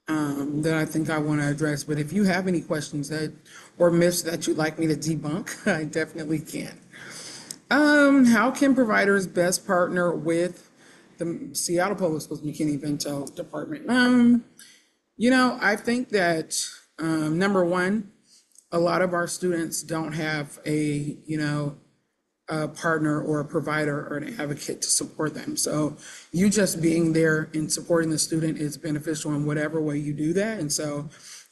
[SPEAKER 8] that I think I want to address, but if you have any questions or myths that you'd like me to debunk, I definitely can. How can providers best partner with the Seattle Public Schools McKinney-Vento department? I think that number one, a lot of our students don't have a partner or a provider or an advocate to support them. So you just being there and supporting the student is beneficial in whatever way you do that. And so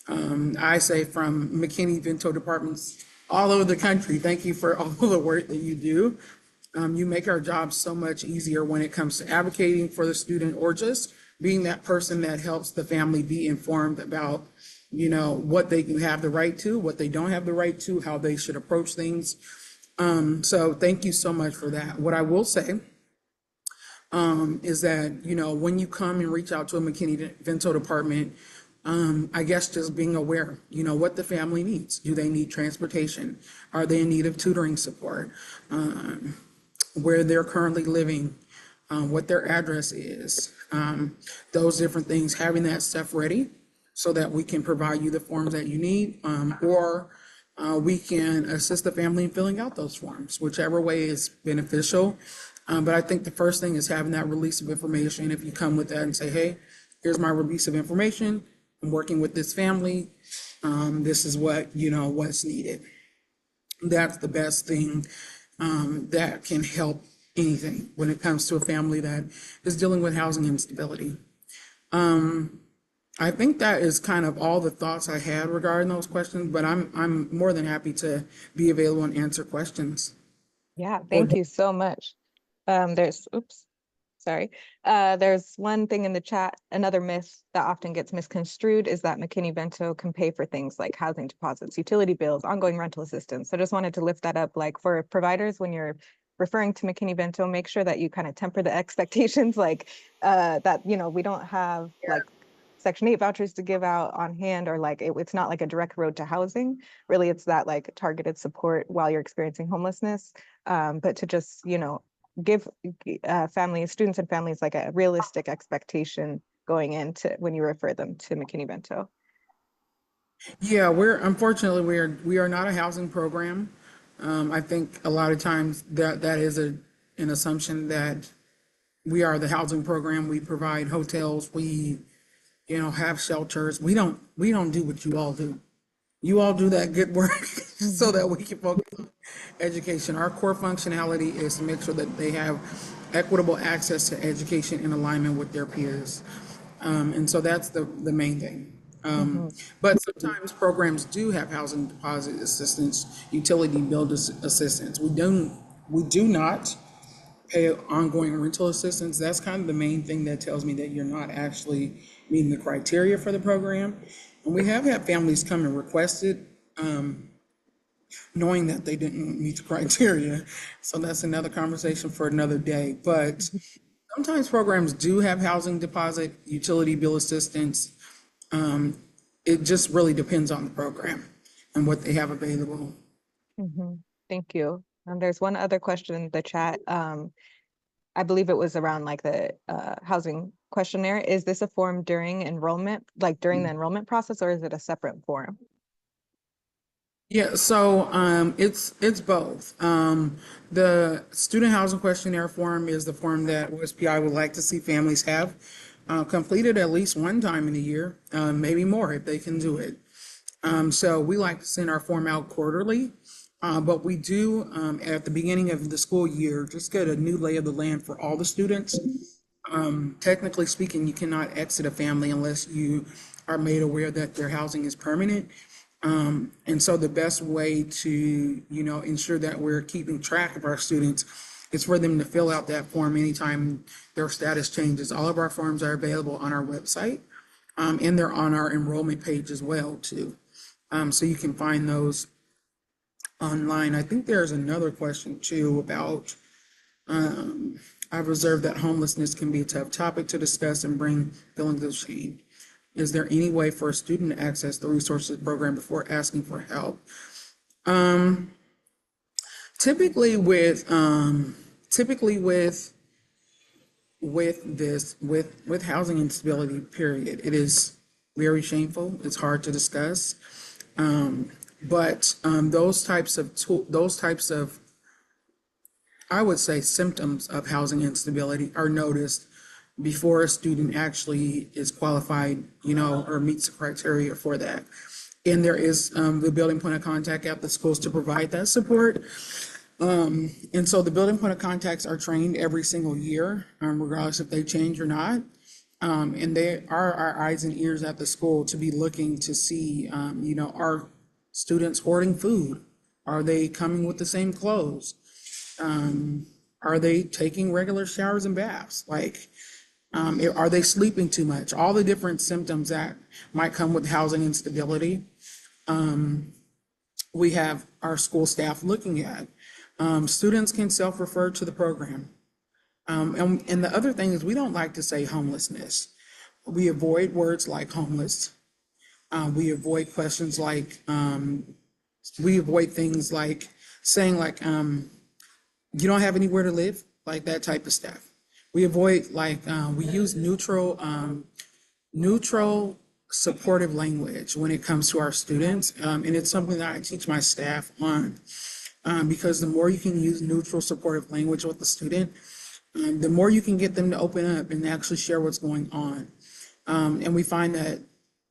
[SPEAKER 8] I say from McKinney-Vento departments all over the country, thank you for all the work that you do. You make our job so much easier when it comes to advocating for the student or just being that person that helps the family be informed about what they do have the right to, what they don't have the right to, how they should approach things. So thank you so much for that. What I will say is that, when you come and reach out to a McKinney-Vento department, I guess just being aware, what the family needs. Do they need transportation? Are they in need of tutoring support? Where they're currently living, what their address is, those different things, having that stuff ready so that we can provide you the forms that you need, or we can assist the family in filling out those forms, whichever way is beneficial. But I think the first thing is having that release of information. If you come with that and say, hey, here's my release of information, I'm working with this family, this is what's needed. That's the best thing that can help anything when it comes to a family that is dealing with housing instability. I think that is kind of all the thoughts I had regarding those questions, but I'm more than happy to be available and answer questions.
[SPEAKER 2] Yeah, thank you so much. There's one thing in the chat. Another myth that often gets misconstrued is that McKinney-Vento can pay for things like housing deposits, utility bills, ongoing rental assistance. So just wanted to lift that up. Like for providers, when you're referring to McKinney-Vento, make sure that you kind of temper the expectations, like that, we don't have like Section 8 vouchers to give out on hand, or like it's not like a direct road to housing. Really, it's that like targeted support while you're experiencing homelessness. But to just, give students and families like a realistic expectation going into when you refer them to McKinney-Vento.
[SPEAKER 8] Yeah, we are not a housing program. I think a lot of times that is an assumption that we are the housing program. We provide hotels, we have shelters. We don't do what you all do. You all do that good work so that we can focus on education. Our core functionality is to make sure that they have equitable access to education in alignment with their peers. And so that's the main thing. But sometimes programs do have housing deposit assistance, utility bill assistance. We do not pay ongoing rental assistance. That's kind of the main thing that tells me that you're not actually meeting the criteria for the program. And we have had families come and request it, knowing that they didn't meet the criteria. So that's another conversation for another day. But Sometimes programs do have housing deposit, utility bill assistance. It just really depends on the program and what they have available.
[SPEAKER 2] Thank you. There's one other question in the chat. I believe it was around like the housing questionnaire. Is this a form during enrollment, like during the enrollment process, or is it a separate form?
[SPEAKER 8] Yeah, so it's both. The student housing questionnaire form is the form that OSPI would like to see families have completed at least one time in a year, maybe more if they can do it. So we like to send our form out quarterly, but we do at the beginning of the school year just get a new lay of the land for all the students. Technically speaking, you cannot exit a family unless you are made aware that their housing is permanent. And so the best way to, ensure that we're keeping track of our students is for them to fill out that form anytime their status changes. All of our forms are available on our website, and they're on our enrollment page as well, too. So you can find those online. I think there's another question too about, I've observed that homelessness can be a tough topic to discuss and bring feelings of shame. Is there any way for a student to access the resources program before asking for help? Typically with housing instability, period, it is very shameful. It's hard to discuss. But those types of, I would say, symptoms of housing instability are noticed before a student actually is qualified, or meets the criteria for that. And there is the building point of contact at the schools to provide that support. And so the building point of contacts are trained every single year, regardless if they change or not. And they are our eyes and ears at the school to be looking to see, are students hoarding food? Are they coming with the same clothes? Are they taking regular showers and baths? Are they sleeping too much? All the different symptoms that might come with housing instability, we have our school staff looking at. Students can self-refer to the program. And the other thing is we don't like to say homelessness. We avoid words like homeless. We avoid questions like, we avoid things like saying you don't have anywhere to live, like that type of stuff. We avoid we use neutral supportive language when it comes to our students. And it's something that I teach my staff on, because the more you can use neutral supportive language with the student, the more you can get them to open up and actually share what's going on. And we find that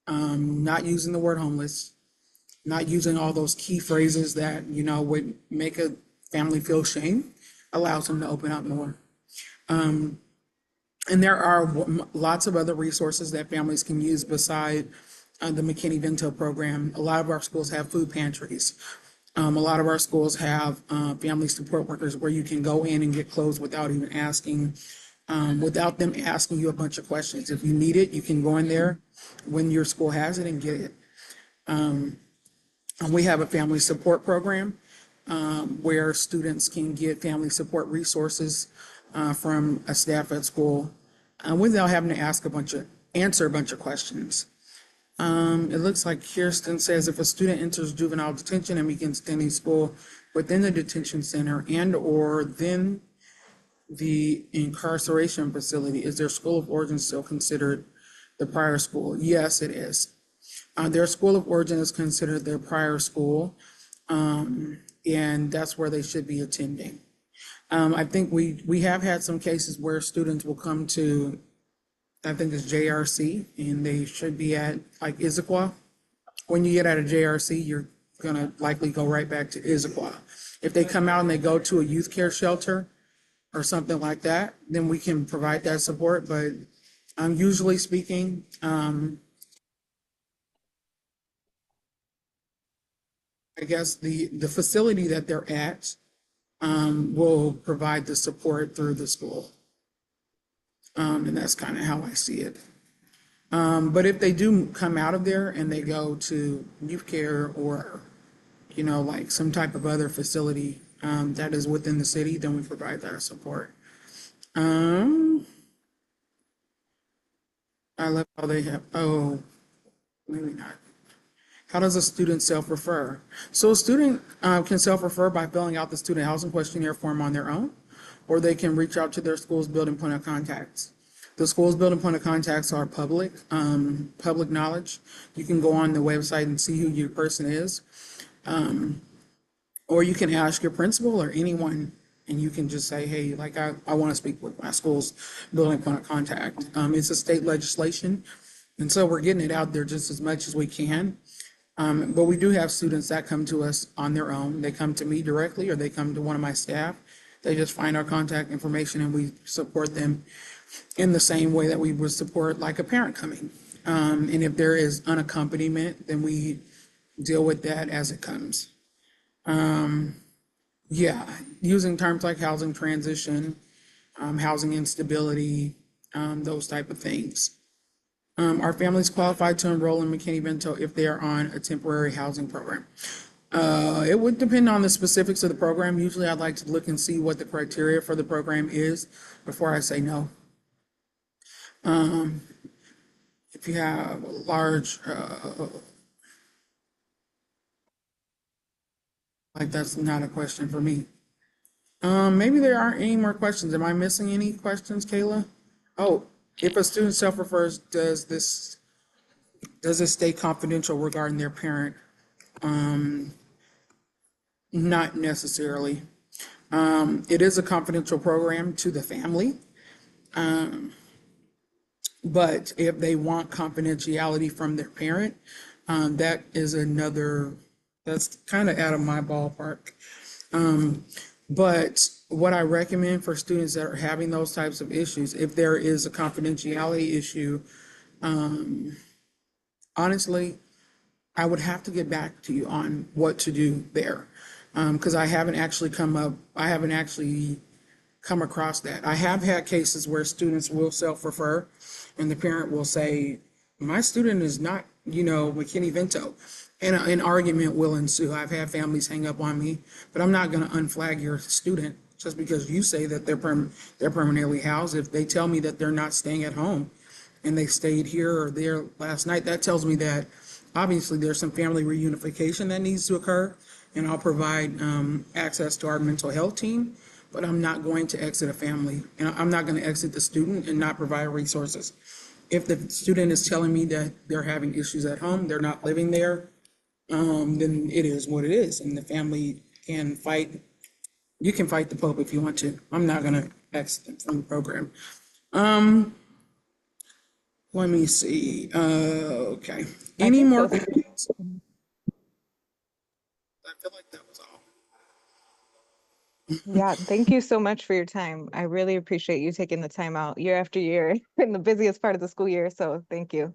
[SPEAKER 8] not using the word homeless, not using all those key phrases that, would make a family feel shame, allows them to open up more. And there are lots of other resources that families can use beside the McKinney-Vento program. A lot of our schools have food pantries. A lot of our schools have family support workers where you can go in and get clothes without even asking, without them asking you a bunch of questions. If you need it, you can go in there when your school has it and get it. And we have a family support program where students can get family support resources from a staff at school without having to answer a bunch of questions. It looks like Kirsten says if a student enters juvenile detention and begins attending school within the detention center and/or then the incarceration facility, is their school of origin still considered the prior school? Yes, it is. Their school of origin is considered their prior school, and that's where they should be attending. I think we have had some cases where students will come to, I think it's JRC, and they should be at Issaquah. When you get out of JRC, you're gonna likely go right back to Issaquah. If they come out and they go to a youth care shelter or something like that, then we can provide that support. But usually speaking, I guess the facility that they're at will provide the support through the school. And that's kind of how I see it. But if they do come out of there and they go to youth care or, some type of other facility that is within the city, then we provide that support. I love how they have, oh, maybe not. How does a student self-refer? So a student can self-refer by filling out the student housing questionnaire form on their own, or they can reach out to their school's building point of contacts. The school's building point of contacts are public knowledge. You can go on the website and see who your person is. Or you can ask your principal or anyone, and you can just say, hey, like, I want to speak with my school's building point of contact. It's a state legislation, and so we're getting it out there just as much as we can. But we do have students that come to us on their own. They come to me directly, or they come to one of my staff. They just find our contact information, and we support them in the same way that we would support like a parent coming. And if there is unaccompaniment, then we deal with that as it comes. Yeah, using terms like housing transition, housing instability, those type of things. Are families qualified to enroll in McKinney-Vento if they are on a temporary housing program? It would depend on the specifics of the program. Usually I'd like to look and see what the criteria for the program is before I say no. If you have a large, like, that's not a question for me. Maybe there aren't any more questions. Am I missing any questions, Kayla? Oh, if a student self-refers, does this stay confidential regarding their parent? Not necessarily. It is a confidential program to the family. But if they want confidentiality from their parent, that is that's kind of out of my ballpark. But what I recommend for students that are having those types of issues, if there is a confidentiality issue, honestly, I would have to get back to you on what to do there. Because I haven't actually come across that. I have had cases where students will self-refer and the parent will say, my student is not, McKinney-Vento. And an argument will ensue. I've had families hang up on me, but I'm not going to unflag your student just because you say that they're permanently housed. If they tell me that they're not staying at home and they stayed here or there last night, that tells me that obviously there's some family reunification that needs to occur, and I'll provide access to our mental health team, but I'm not going to exit a family, and I'm not going to exit the student and not provide resources. If the student is telling me that they're having issues at home, they're not living there, then it is what it is, and the family can fight. You can fight the Pope if you want to. I'm not going to exit them from the program. Let me see. Okay. Any
[SPEAKER 2] think
[SPEAKER 8] more
[SPEAKER 2] those-
[SPEAKER 8] questions? I feel like that was all.
[SPEAKER 2] Yeah, thank you so much for your time. I really appreciate you taking the time out year after year in the busiest part of the school year. So thank you.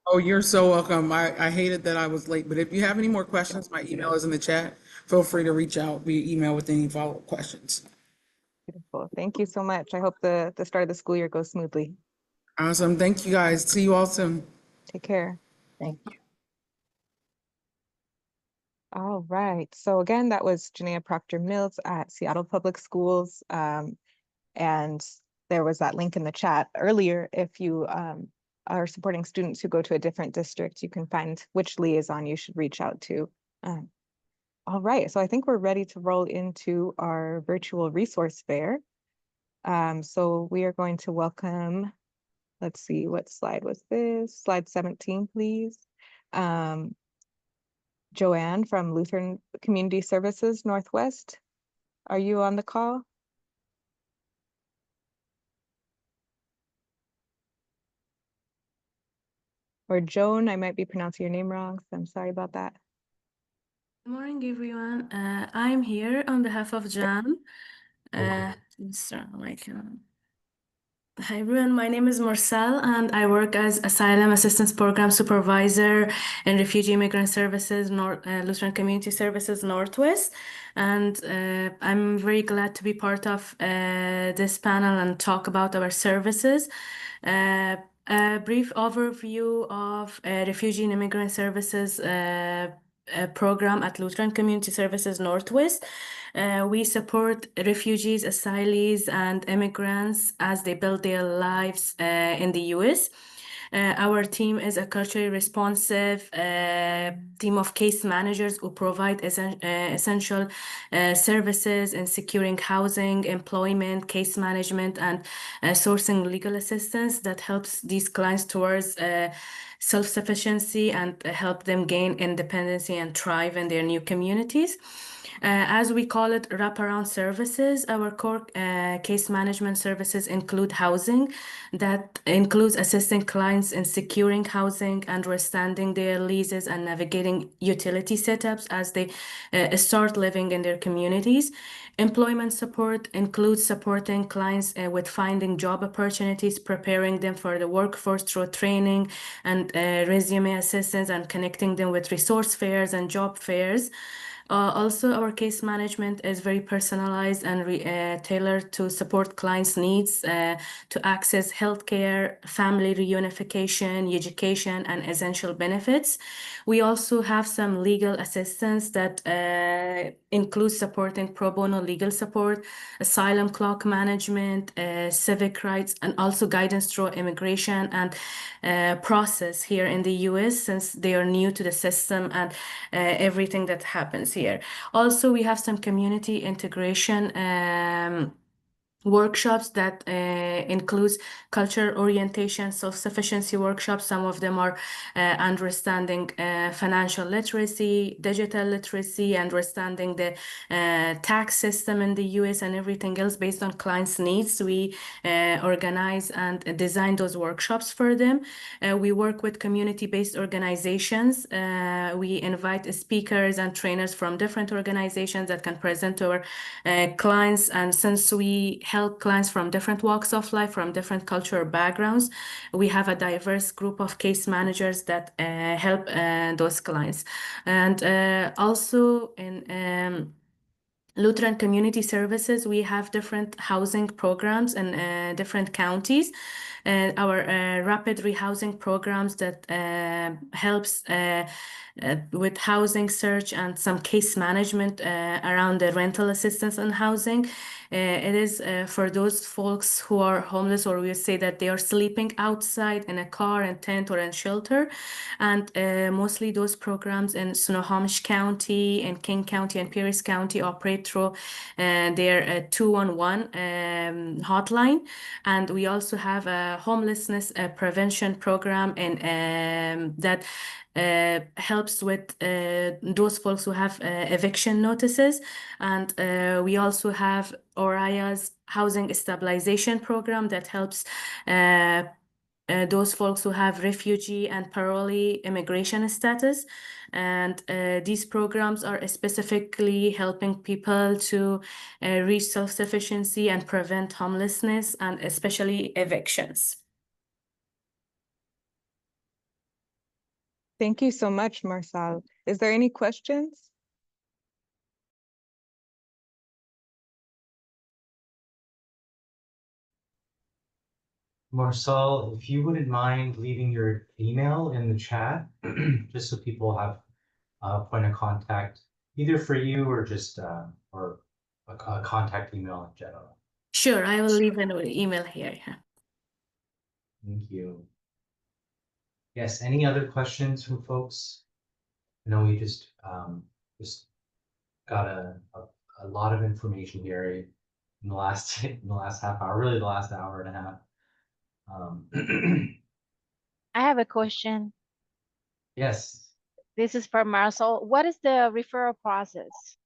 [SPEAKER 8] Oh, you're so welcome. I hated that I was late, but if you have any more questions, my email is in the chat. Feel free to reach out via email with any follow-up questions.
[SPEAKER 2] Beautiful. Thank you so much. I hope the start of the school year goes smoothly.
[SPEAKER 8] Awesome. Thank you, guys. See you all soon.
[SPEAKER 2] Take care.
[SPEAKER 5] Thank you.
[SPEAKER 2] All right. So again, that was Janaea Proctor-Mills at Seattle Public Schools. And there was that link in the chat earlier. If you are supporting students who go to a different district, you can find which liaison you should reach out to. All right. So I think we're ready to roll into our virtual resource fair. So we are going to welcome, let's see, what slide was this? Slide 17, please. Joanne from Lutheran Community Services Northwest. Are you on the call? Or Joan, I might be pronouncing your name wrong, so I'm sorry about that.
[SPEAKER 9] Good morning, everyone. I'm here on behalf of Jan. Hi, everyone. My name is Marcel, and I work as Asylum Assistance Program Supervisor in Refugee Immigrant Services, Lutheran Community Services Northwest. And I'm very glad to be part of this panel and talk about our services. A brief overview of Refugee and Immigrant Services program at Lutheran Community Services Northwest. We support refugees, asylees, and immigrants as they build their lives in the U.S. Our team is a culturally responsive team of case managers who provide essential services in securing housing, employment, case management, and sourcing legal assistance that helps these clients towards self-sufficiency and help them gain independence and thrive in their new communities. As we call it, wraparound services, our core case management services include housing. That includes assisting clients in securing housing, understanding their leases, and navigating utility setups as they start living in their communities. Employment support includes supporting clients with finding job opportunities, preparing them for the workforce through training and resume assistance, and connecting them with resource fairs and job fairs. Also, our case management is very personalized and tailored to support clients' needs to access healthcare, family reunification, education, and essential benefits. We also have some legal assistance that includes supporting pro bono legal support, asylum clock management, civic rights, and also guidance through immigration and process here in the US, since they are new to the system and everything that happens here. Also, we have some community integration workshops that includes culture orientation, self-sufficiency workshops. Some of them are understanding financial literacy, digital literacy, understanding the tax system in the US, and everything else based on clients' needs. We organize and design those workshops for them. We work with community-based organizations. We invite speakers and trainers from different organizations that can present to our clients. And since we help clients from different walks of life, from different cultural backgrounds, we have a diverse group of case managers that help those clients. And also in Lutheran Community Services, we have different housing programs in different counties. Our rapid rehousing programs that helps with housing search and some case management around the rental assistance and housing. It is for those folks who are homeless, or we say that they are sleeping outside in a car and tent or in shelter. And mostly those programs in Snohomish County and King County and Pierce County operate through their 211 hotline. And we also have a homelessness prevention program and that helps with those folks who have eviction notices. And we also have ORIA's housing stabilization program that helps those folks who have refugee and parolee immigration status. And these programs are specifically helping people to reach self-sufficiency and prevent homelessness, and especially evictions.
[SPEAKER 2] Thank you so much, Marcel. Is there any questions?
[SPEAKER 1] Marcel, if you wouldn't mind leaving your email in the chat, just so people have a point of contact, either for you or just or a contact email in general.
[SPEAKER 9] Sure, I will leave an email here.
[SPEAKER 1] Thank you. Yes, any other questions from folks? I know we just got a lot of information here in the last half hour, really the last hour and a half.
[SPEAKER 10] I have a question.
[SPEAKER 1] Yes.
[SPEAKER 10] This is for Marcel. What is the referral process?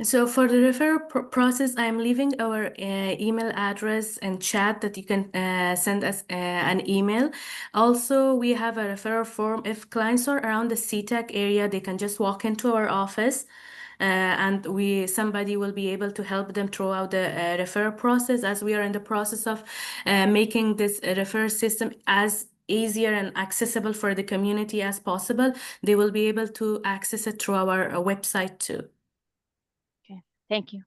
[SPEAKER 9] So for the referral process, I'm leaving our email address and chat that you can send us an email. Also, we have a referral form. If clients are around the SeaTac area, they can just walk into our office. And somebody will be able to help them throughout the referral process, as we are in the process of making this referral system as easier and accessible for the community as possible. They will be able to access it through our website too.
[SPEAKER 10] Okay, thank you.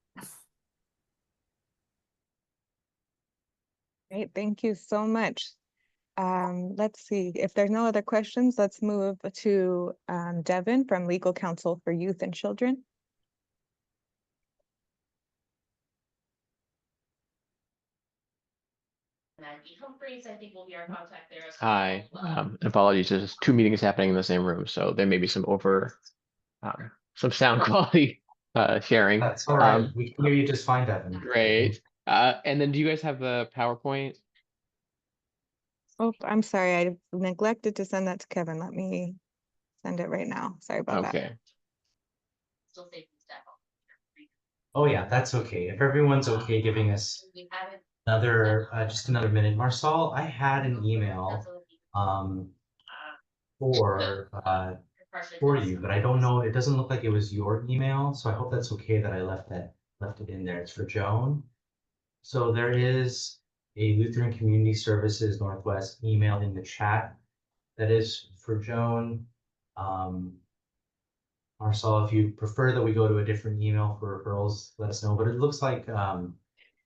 [SPEAKER 2] Great, thank you so much. Let's see, if there's no other questions, let's move to Devin from Legal Counsel for Youth and Children.
[SPEAKER 11] Hi. Apologies. There's two meetings happening in the same room, so there may be some sound quality sharing.
[SPEAKER 1] That's all right. We can hear you just fine, Devin.
[SPEAKER 11] Great. And then do you guys have the PowerPoint?
[SPEAKER 2] Oh, I'm sorry, I neglected to send that to Kevin. Let me send it right now. Sorry about that.
[SPEAKER 11] Okay.
[SPEAKER 1] Oh yeah, that's okay. If everyone's okay giving us just another minute. Marsal, I had an email for you, but I don't know. It doesn't look like it was your email, so I hope that's okay that I left it in there. It's for Joan. So there is a Lutheran Community Services Northwest email in the chat that is for Joan. Marsal, if you prefer that we go to a different email for referrals, let us know. But it looks like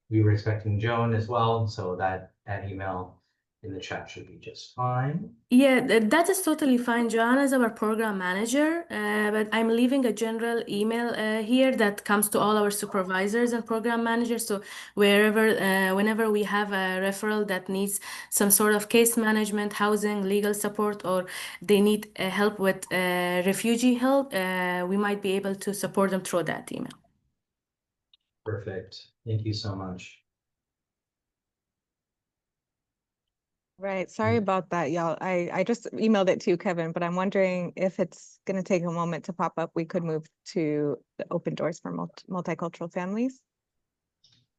[SPEAKER 1] we were expecting Joan as well, so that email in the chat should be just fine.
[SPEAKER 9] Yeah, that is totally fine. Joanna is our program manager, but I'm leaving a general email here that comes to all our supervisors and program managers. So whenever we have a referral that needs some sort of case management, housing, legal support, or they need help with refugee help, we might be able to support them through that email.
[SPEAKER 1] Perfect. Thank you so much.
[SPEAKER 2] Right. Sorry about that, y'all. I just emailed it to you, Kevin, but I'm wondering if it's going to take a moment to pop up. We could move to the open doors for multicultural families.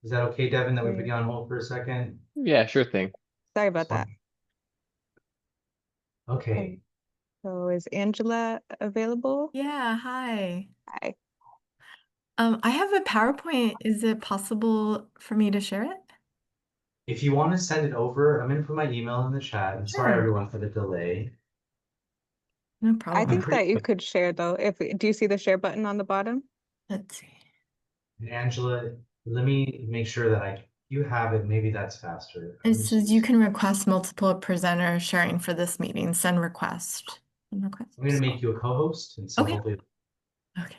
[SPEAKER 1] Is that okay, Devin, that we put you on hold for a second?
[SPEAKER 11] Yeah, sure thing.
[SPEAKER 2] Sorry about that.
[SPEAKER 1] Okay.
[SPEAKER 2] So is Angela available?
[SPEAKER 7] Yeah, hi.
[SPEAKER 2] Hi.
[SPEAKER 7] I have a PowerPoint. Is it possible for me to share it?
[SPEAKER 1] If you want to send it over, I'm going to put my email in the chat. I'm sorry,
[SPEAKER 7] Sure.
[SPEAKER 1] everyone, for the delay.
[SPEAKER 7] No
[SPEAKER 2] I
[SPEAKER 7] problem.
[SPEAKER 2] think that you could share though. Do you see the share button on the bottom?
[SPEAKER 7] Let's see.
[SPEAKER 1] Angela, let me make sure that you have it. Maybe that's faster.
[SPEAKER 7] It says you can request multiple presenters sharing for this meeting. Send request. Send request.
[SPEAKER 1] I'm going to make you a co-host, and so
[SPEAKER 7] Okay.
[SPEAKER 1] hopefully.
[SPEAKER 7] Okay.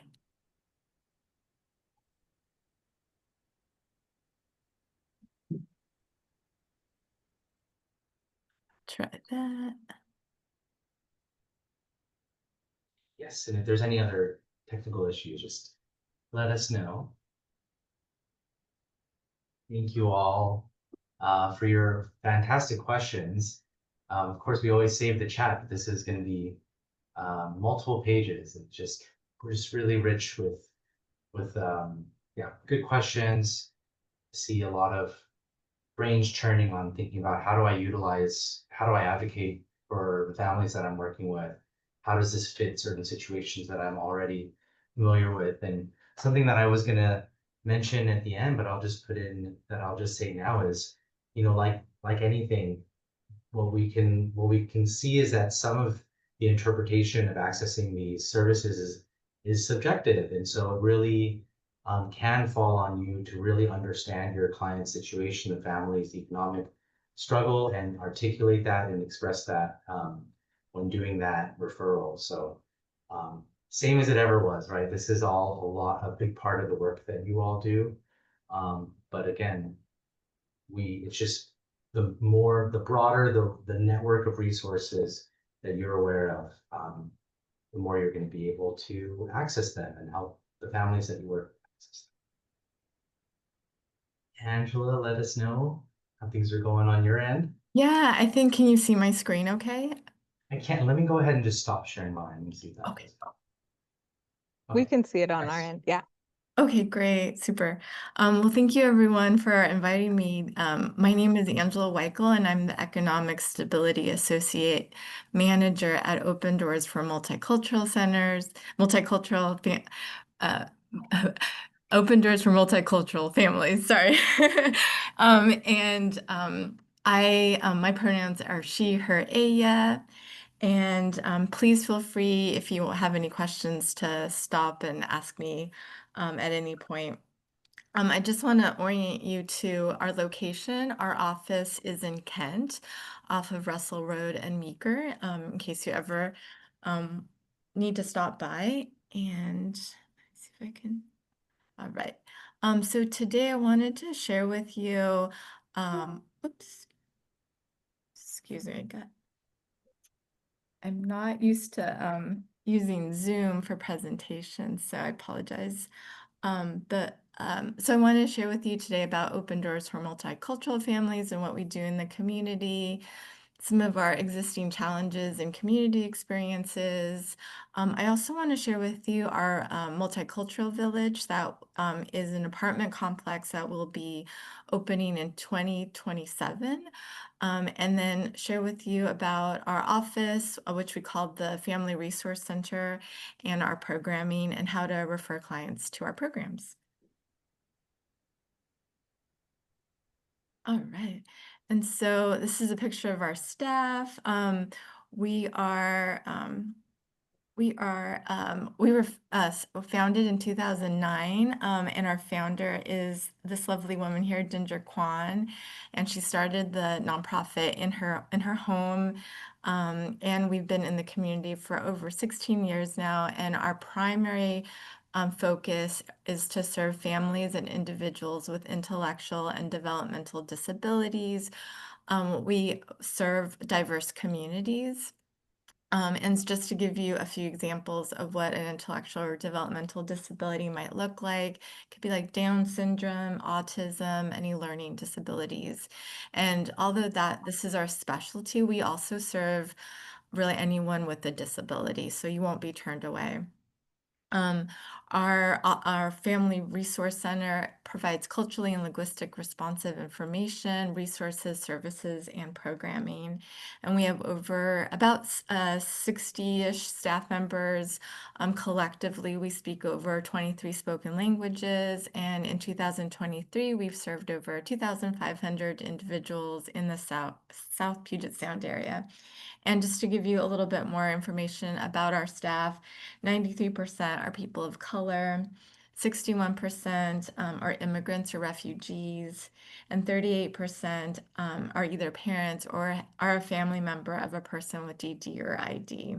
[SPEAKER 7] Try that.
[SPEAKER 1] Yes, and if there's any other technical issues, just let us know. Thank you all for your fantastic questions. Of course, we always save the chat, but this is going to be multiple pages. We're just really rich with good questions. See a lot of brains churning on thinking about how do I advocate for the families that I'm working with? How does this fit certain situations that I'm already familiar with? And something that I was gonna mention at the end, but I'll just say now is, like anything, what we can see is that some of the interpretation of accessing these services is subjective, and so it really can fall on you to really understand your client's situation, the family's economic struggle, and articulate that and express that when doing that referral. So same as it ever was, right? This is all a big part of the work that you all do. But again, it's just the broader the network of resources that you're aware of, the more you're going to be able to access them and help the families that you work with access them. Angela, let us know how things are going on your end.
[SPEAKER 7] Yeah, I think, can you see my screen okay?
[SPEAKER 1] I can't. Let me go ahead and just stop sharing mine. Let me see if that
[SPEAKER 7] Okay.
[SPEAKER 2] We
[SPEAKER 1] Okay.
[SPEAKER 2] can see it on
[SPEAKER 1] Nice.
[SPEAKER 2] our end. Yeah.
[SPEAKER 7] Okay, great, super. Well, thank you everyone for inviting me. My name is Angela Weichel, and I'm the Economic Stability Associate Manager at Open Doors for Multicultural Centers, uh, Open Doors for Multicultural Families. Sorry, my pronouns are she, her, ella. And please feel free, if you have any questions, to stop and ask me at any point. I just want to orient you to our location. Our office is in Kent, off of Russell Road and Meeker, in case you ever need to stop by. And let's see if I can. All right. So today I wanted to share with you, oops. excuse me, I'm not used to using Zoom for presentations, so I apologize. So I wanted to share with you today about Open Doors for Multicultural Families and what we do in the community, some of our existing challenges and community experiences. I also want to share with you our multicultural village that is an apartment complex that will be opening in 2027. And then share with you about our office, which we call the Family Resource Center, and our programming and how to refer clients to our programs. All right. And so this is a picture of our staff. We are we were founded in 2009, and our founder is this lovely woman here, Ginger Kwan, and she started the nonprofit in her home. And we've been in the community for over 16 years now, and our primary focus is to serve families and individuals with intellectual and developmental disabilities. We serve diverse communities. And just to give you a few examples of what an intellectual or developmental disability might look like, it could be like Down syndrome, autism, any learning disabilities. And although this is our specialty, we also serve really anyone with a disability, so you won't be turned away. Our Family Resource Center provides culturally and linguistic responsive information, resources, services, and programming. And we have over about 60-ish staff members. Collectively, we speak over 23 spoken languages. And in 2023, we've served over 2,500 individuals in the South Puget Sound area. And just to give you a little bit more information about our staff, 93% are people of color, 61% are immigrants or refugees, and 38% are either parents or are a family member of a person with DD or ID.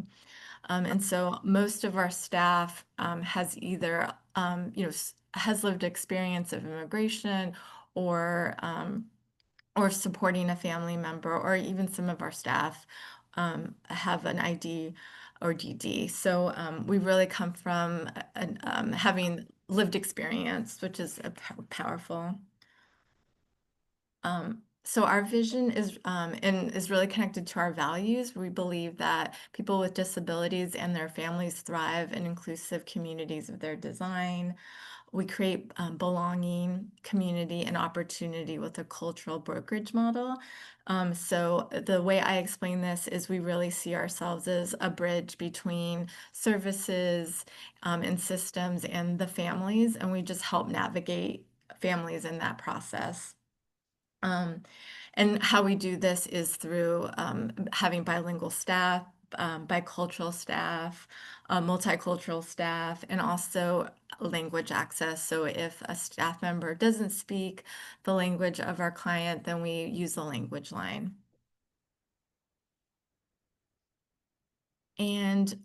[SPEAKER 7] And so most of our staff has either, has lived experience of immigration or supporting a family member, or even some of our staff have an ID or DD. So we really come from having lived experience, which is powerful. So our vision is really connected to our values. We believe that people with disabilities and their families thrive in inclusive communities of their design. We create belonging, community, and opportunity with a cultural brokerage model. So the way I explain this is we really see ourselves as a bridge between services and systems and the families, and we just help navigate families in that process. And how we do this is through having bilingual staff, bicultural staff, multicultural staff, and also language access. So if a staff member doesn't speak the language of our client, then we use the language line. And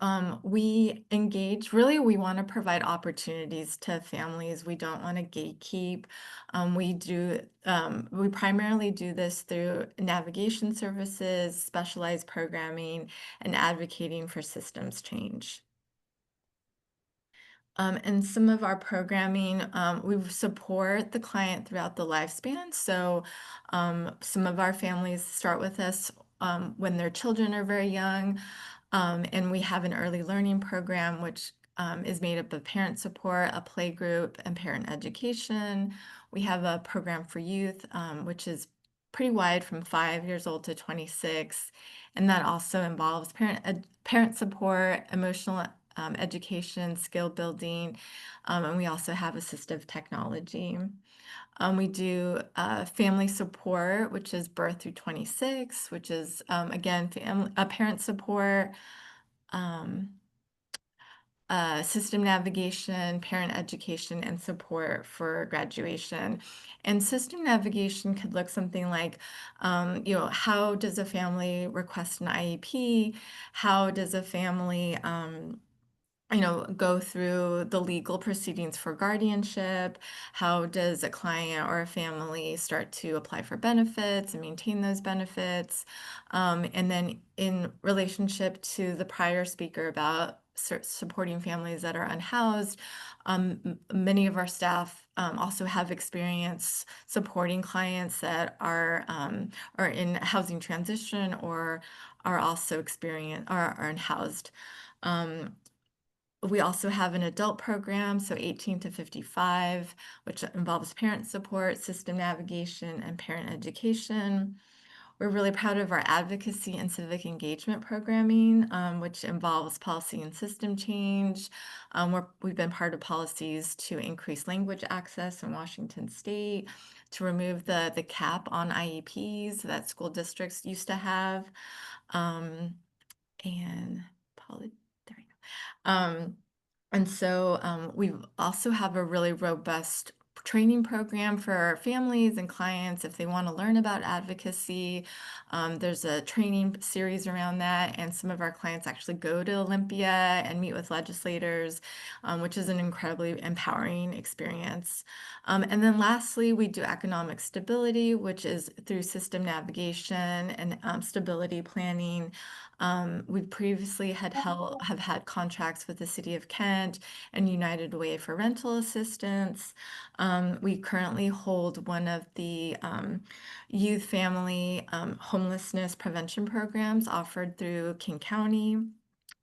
[SPEAKER 7] we engage, really, we want to provide opportunities to families. We don't want to gatekeep. We primarily do this through navigation services, specialized programming, and advocating for systems change. And some of our programming, we support the client throughout the lifespan. So some of our families start with us when their children are very young. And we have an early learning program, which is made up of parent support, a play group, and parent education. We have a program for youth, which is pretty wide from 5 years old to 26. And that also involves parent support, emotional education, skill building, and we also have assistive technology. We do family support, which is birth through 26, which is, again, parent support, system navigation, parent education, and support for graduation. And system navigation could look something like, how does a family request an IEP? How does a family go through the legal proceedings for guardianship. How does a client or a family start to apply for benefits and maintain those benefits? And then in relationship to the prior speaker about supporting families that are unhoused, many of our staff also have experience supporting clients that are in housing transition or are also are unhoused. We also have an adult program, so 18 to 55, which involves parent support, system navigation, and parent education. We're really proud of our advocacy and civic engagement programming, which involves policy and system change. We've been part of policies to increase language access in Washington State, to remove the cap on IEPs that school districts used to have. And there we go. And so we also have a really robust training program for our families and clients if they want to learn about advocacy. There's a training series around that, and some of our clients actually go to Olympia and meet with legislators, which is an incredibly empowering experience. And then lastly, we do economic stability, which is through system navigation and stability planning. We previously have had contracts with the City of Kent and United Way for rental assistance. We currently hold one of the youth family homelessness prevention programs offered through King County,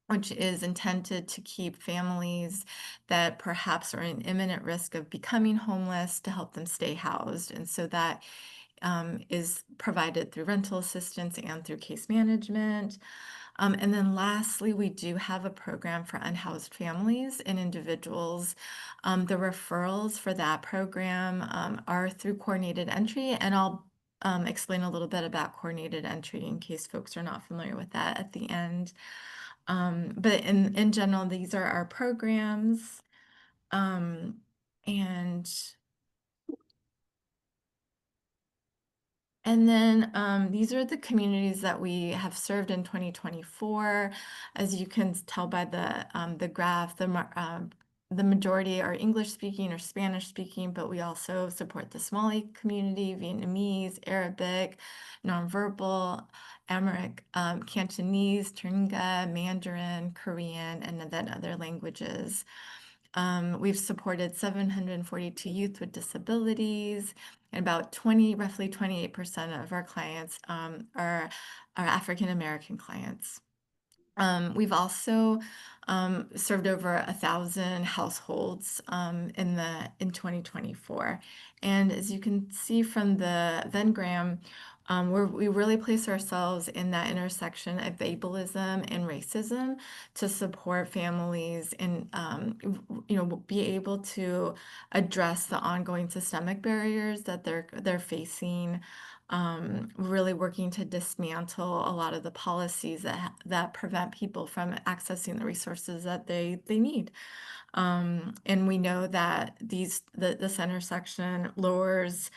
[SPEAKER 7] which is intended to keep families that perhaps are in imminent risk of becoming homeless to help them stay housed. And so that is provided through rental assistance and through case management. And then lastly, we do have a program for unhoused families and individuals. The referrals for that program are through coordinated entry, and I'll explain a little bit about coordinated entry in case folks are not familiar with that at the end. But in general, these are our programs. And then these are the communities that we have served in 2024. As you can tell by the graph, the majority are English speaking or Spanish speaking, but we also support the Somali community, Vietnamese, Arabic, nonverbal, Amharic, Cantonese, Turnga, Mandarin, Korean, and then other languages. We've supported 742 youth with disabilities, and about roughly 28% of our clients are African American clients. We've also served over 1,000 households in 2024. And as you can see from the Venn-gram, we really place ourselves in that intersection of ableism and racism to support families and be able to address the ongoing systemic barriers that they're facing. Really working to dismantle a lot of the policies that prevent people from accessing the resources that they need. And we know that this intersection lowers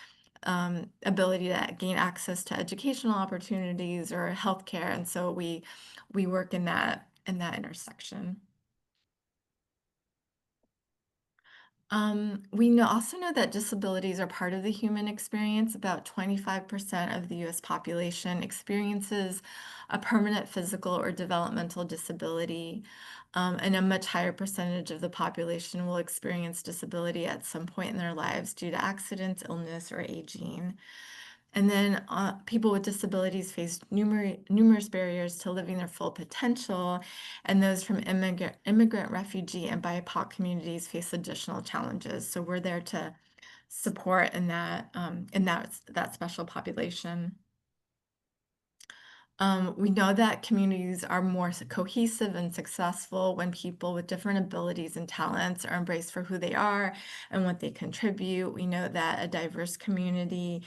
[SPEAKER 7] ability to gain access to educational opportunities or healthcare, and so we work in that intersection. We also know that disabilities are part of the human experience. About 25% of the US population experiences a permanent physical or developmental disability, and a much higher percentage of the population will experience disability at some point in their lives due to accidents, illness, or aging. And then people with disabilities face numerous barriers to living their full potential, and those from immigrant, refugee, and BIPOC communities face additional challenges. So we're there to support in that special population. We know that communities are more cohesive and successful when people with different abilities and talents are embraced for who they are and what they contribute. We know that a diverse community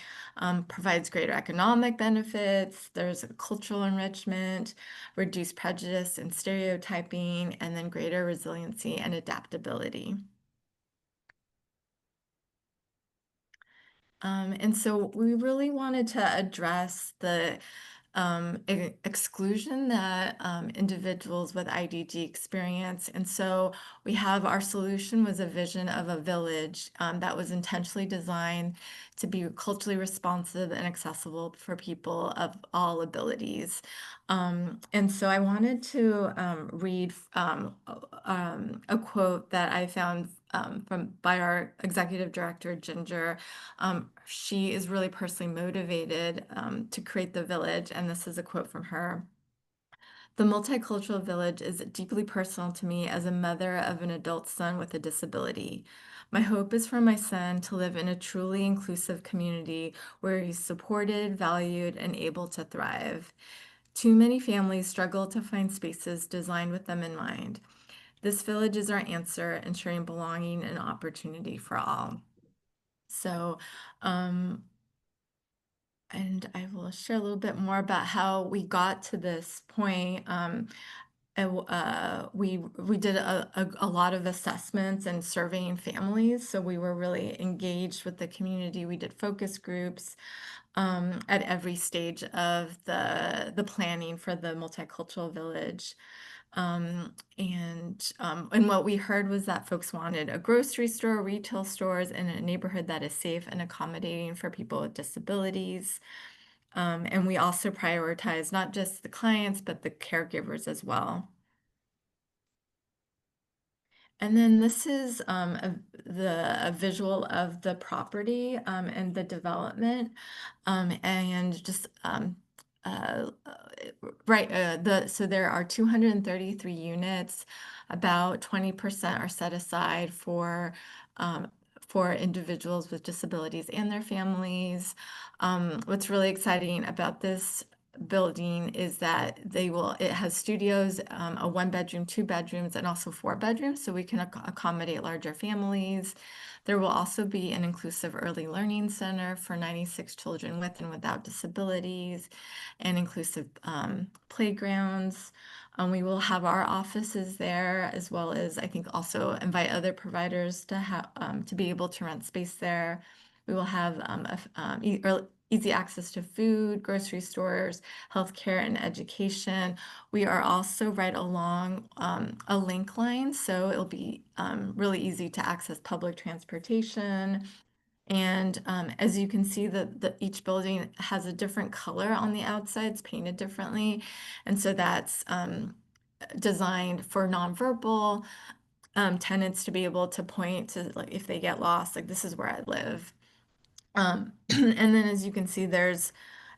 [SPEAKER 7] provides greater economic benefits, there's cultural enrichment, reduced prejudice and stereotyping, and then greater resiliency and adaptability. And so we really wanted to address the exclusion that individuals with IDG experience. And so we have our solution was a vision of a village that was intentionally designed to be culturally responsive and accessible for people of all abilities. And so I wanted to read a quote that I found by our executive director, Ginger. She is really personally motivated to create the village, and this is a quote from her. The multicultural village is deeply personal to me as a mother of an adult son with a disability. My hope is for my son to live in a truly inclusive community where he's supported, valued, and able to thrive. Too many families struggle to find spaces designed with them in mind. This village is our answer, ensuring belonging and opportunity for all. So, and I will share a little bit more about how we got to this point. We did a lot of assessments and surveying families, so we were really engaged with the community. We did focus groups at every stage of the planning for the multicultural village. And what we heard was that folks wanted a grocery store, retail stores, and a neighborhood that is safe and accommodating for people with disabilities. And we also prioritize not just the clients, but the caregivers as well. And then this is a visual of the property and the development, and just so there are 233 units. About 20% are set aside for individuals with disabilities and their families. What's really exciting about this building is that it has studios, a 1-bedroom, 2 bedrooms, and also 4 bedrooms, so we can accommodate larger families. There will also be an inclusive early learning center for 96 children with and without disabilities, and inclusive playgrounds. We will have our offices there, as well as I think also invite other providers to have to be able to rent space there. We will have easy access to food, grocery stores, healthcare, and education. We are also right along a link line, so it'll be really easy to access public transportation. And as you can see, each building has a different color on the outside. It's painted differently. And so that's designed for nonverbal tenants to be able to point to, like, if they get lost, like, this is where I live. And then as you can see, there's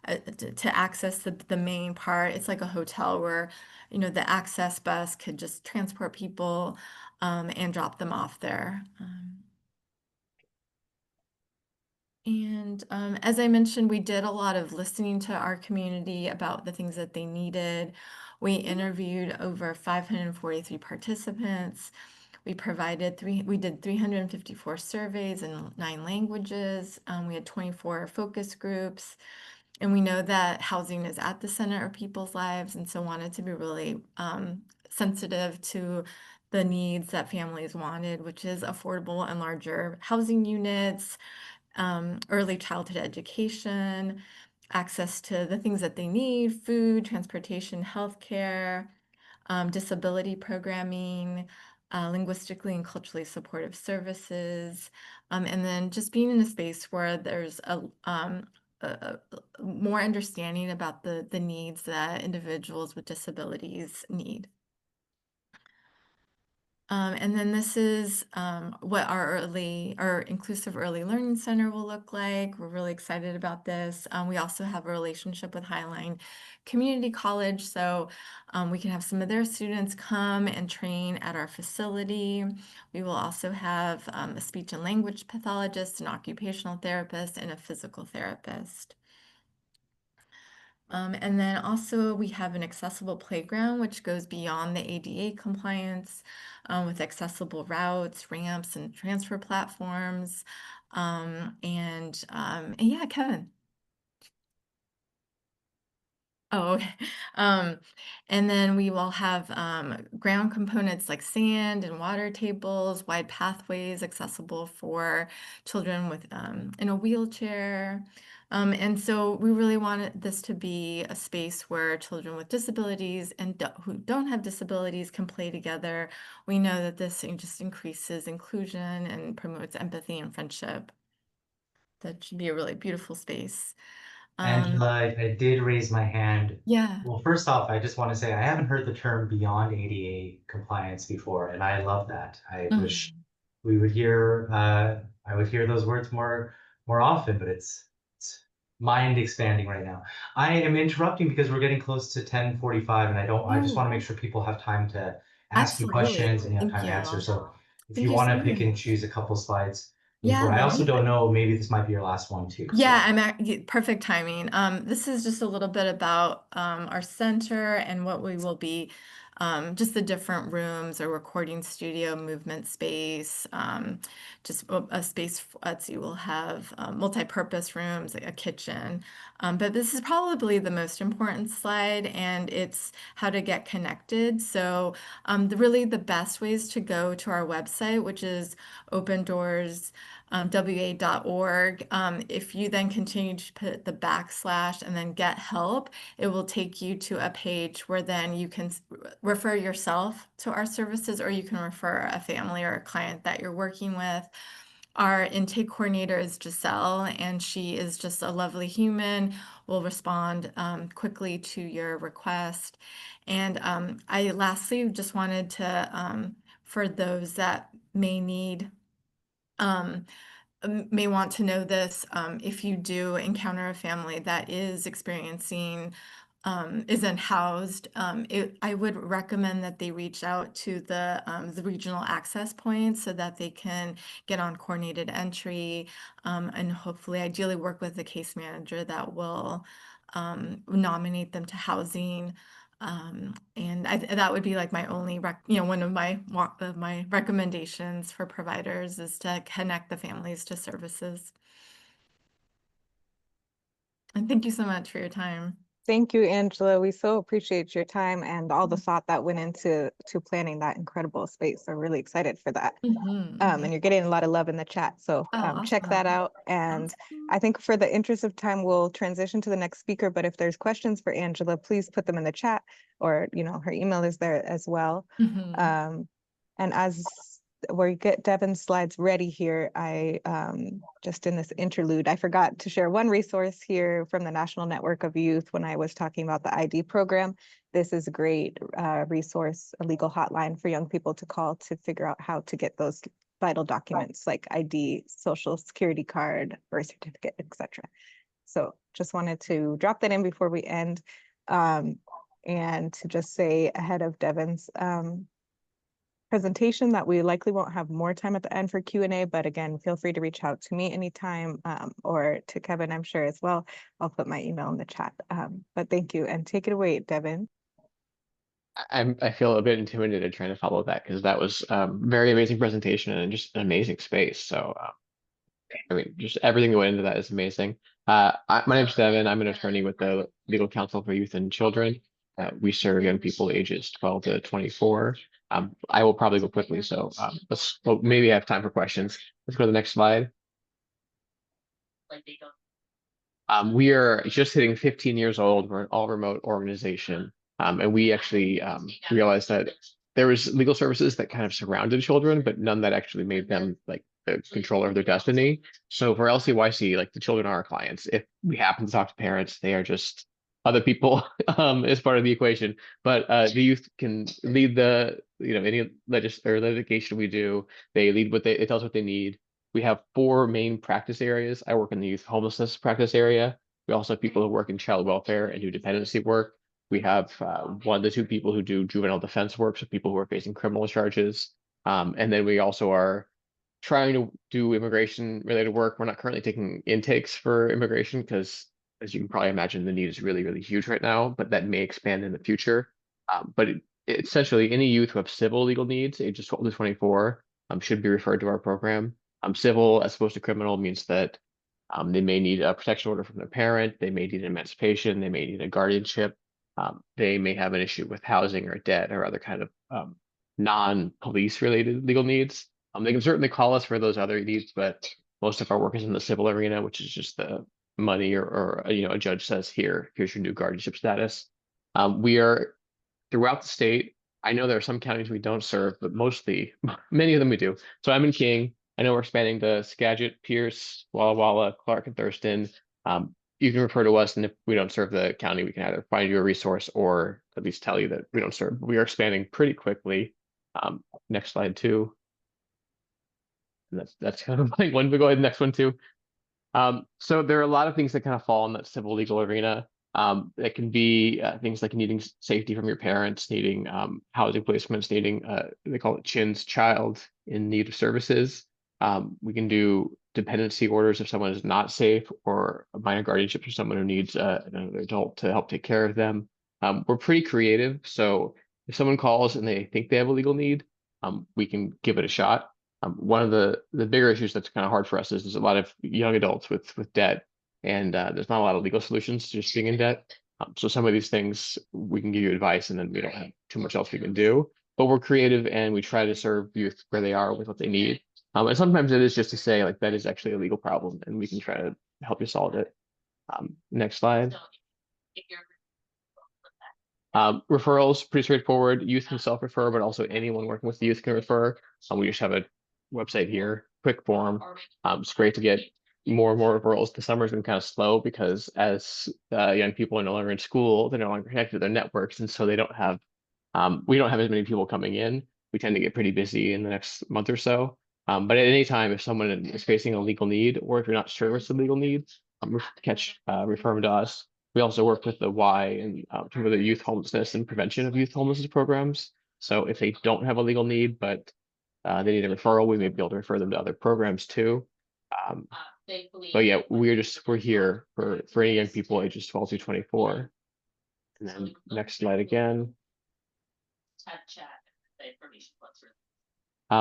[SPEAKER 7] to access the main part, it's like a hotel where, the access bus could just transport people and drop them off there. And as I mentioned, we did a lot of listening to our community about the things that they needed. We interviewed over 543 participants. We did 354 surveys in 9 languages. We had 24 focus groups. And we know that housing is at the center of people's lives, and so wanted to be really sensitive to the needs that families wanted, which is affordable and larger housing units, early childhood education, access to the things that they need, food, transportation, healthcare, disability programming, linguistically and culturally supportive services, and then just being in a space where there's a more understanding about the needs that individuals with disabilities need. And then this is what our inclusive early learning center will look like. We're really excited about this. We also have a relationship with Highline Community College, so we can have some of their students come and train at our facility. We will also have a speech and language pathologist, an occupational therapist, and a physical therapist. And then also we have an accessible playground, which goes beyond the ADA compliance with accessible routes, ramps, and transfer platforms. And yeah, Kevin. Oh, okay. And then we will have ground components like sand and water tables, wide pathways accessible for children with in a wheelchair. And so we really wanted this to be a space where children with disabilities and who don't have disabilities can play together. We know that this just increases inclusion and promotes empathy and friendship. That should be a really beautiful space.
[SPEAKER 1] Angela, I did raise my hand.
[SPEAKER 7] Yeah.
[SPEAKER 1] Well, first off, I just want to say I haven't heard the term beyond ADA compliance before, and I love that. I wish we would hear I would hear those words more often, but it's mind expanding right now. I am interrupting because we're getting close to 10:45, and I just want to make sure people have time to ask you
[SPEAKER 7] Absolutely.
[SPEAKER 1] questions and you have
[SPEAKER 7] Thank
[SPEAKER 1] time to
[SPEAKER 7] you.
[SPEAKER 1] answer. So if
[SPEAKER 7] Thank
[SPEAKER 1] you
[SPEAKER 7] you
[SPEAKER 1] want
[SPEAKER 7] so
[SPEAKER 1] to pick and
[SPEAKER 7] much.
[SPEAKER 1] choose a couple slides, move
[SPEAKER 7] Yeah,
[SPEAKER 1] forward. I also
[SPEAKER 7] yeah.
[SPEAKER 1] don't know, maybe this might be your last one too.
[SPEAKER 7] Yeah, I'm at perfect timing. This is just a little bit about our center and what we will be, just the different rooms, a recording studio, movement space, just a space. Let's see, we'll have multi-purpose rooms, a kitchen. But this is probably the most important slide, and it's how to get connected. So really the best ways to go to our website, which is Open Doors. WA.org. If you then continue to put the backslash and then get help, it will take you to a page where then you can refer yourself to our services, or you can refer a family or a client that you're working with. Our intake coordinator is Giselle, and she is just a lovely human, will respond quickly to your request. And I lastly just wanted to, for those that may want to know this, if you do encounter a family that is experiencing, isn't housed, I would recommend that they reach out to the regional access points so that they can get on coordinated entry, and hopefully, ideally, work with the case manager that will nominate them to housing. And that would be like my only, one of my recommendations for providers is to connect the families to services. And thank you so much for your time.
[SPEAKER 2] Thank you, Angela. We so appreciate your time and all the thought that went into planning that incredible space. I'm really excited for that. And you're getting a lot of love in the chat. So check that
[SPEAKER 7] Awesome.
[SPEAKER 2] out. And I think for the interest of time, we'll transition to the next speaker. But if there's questions for Angela, please put them in the chat, or her email is there as well. And as we get Devin's slides ready here, I just in this interlude, I forgot to share one resource here from the National Network of Youth when I was talking about the ID program. This is a great resource, a legal hotline for young people to call to figure out how to get those vital documents like ID, social security card, birth certificate, etc. So just wanted to drop that in before we end, and to just say ahead of Devin's presentation that we likely won't have more time at the end for Q&A, but again, feel free to reach out to me anytime, or to Kevin, I'm sure as well. I'll put my email in the chat, but thank you, and take it away, Devin.
[SPEAKER 11] I feel a bit intimidated trying to follow that because that was very amazing presentation and just an amazing space. So I mean, just everything that went into that is amazing. My name's Devin. I'm an attorney with the Legal Counsel for Youth and Children. We serve young people ages 12 to 24. I will probably go quickly, so we'll maybe have time for questions. Let's go to the next slide. We are just hitting 15 years old. We're an all-remote organization, and we actually realized that there was legal services that kind of surrounded children, but none that actually made them like the controller of their destiny. So for LCYC, like the children are our clients. If we happen to talk to parents, they are just other people as part of the equation. But the youth can lead the any litigation we do. They lead what they tell us what they need. We have 4 main practice areas. I work in the youth homelessness practice area. We also have people who work in child welfare and do dependency work. We have 1 to 2 people who do juvenile defense work, so people who are facing criminal charges. And then we also are trying to do immigration related work. We're not currently taking intakes for immigration because, as you can probably imagine, the need is really, really huge right now, but that may expand in the future. But essentially, any youth who have civil legal needs, ages 12 to 24, should be referred to our program. Civil as opposed to criminal means that they may need a protection order from their parent, they may need an emancipation, they may need a guardianship, they may have an issue with housing or debt or other kind of non-police related legal needs. They can certainly call us for those other needs, but most of our work is in the civil arena, which is just the money or a judge says, here's your new guardianship status. We are throughout the state. I know there are some counties we don't serve, but mostly, many of them we do. So I'm in King. I know we're expanding to Skagit, Pierce, Walla Walla, Clark, and Thurston. You can refer to us, and if we don't serve the county, we can either find you a resource or at least tell you that we don't serve. We are expanding pretty quickly. Next slide too. And that's kind of like one. We go ahead, next one too. So there are a lot of things that kind of fall in that civil legal arena. That can be things like needing safety from your parents, needing housing placements, needing they call it CHIN's, child in need of services. We can do dependency orders if someone is not safe, or a minor guardianship for someone who needs another adult to help take care of them. We're pretty creative, so if someone calls and they think they have a legal need, we can give it a shot. One of the bigger issues that's kind of hard for us is there's a lot of young adults with debt, and there's not a lot of legal solutions to just being in debt. So some of these things we can give you advice, and then we don't have too much else we can do. But we're creative, and we try to serve youth where they are with what they need. And sometimes it is just to say, like, that is actually a legal problem, and we can try to help you solve it. Next slide. Referrals, pretty straightforward. Youth can self-refer, but also anyone working with the youth can refer. We just have a website here, quick form. It's great to get more and more referrals. The summer's been kind of slow because as young people are no longer in school, they're no longer connected to their networks, and so they don't have we don't have as many people coming in. We tend to get pretty busy in the next month or so. But at any time, if someone is facing a legal need, or if you're not sure what's the legal need, refer them to us. We also work with the Y and some of the youth homelessness and prevention of youth homelessness programs. So if they don't have a legal need, but they need a referral, we may be able to refer them to other programs too. But yeah, we're here for any young people ages 12 through 24. And then next slide again.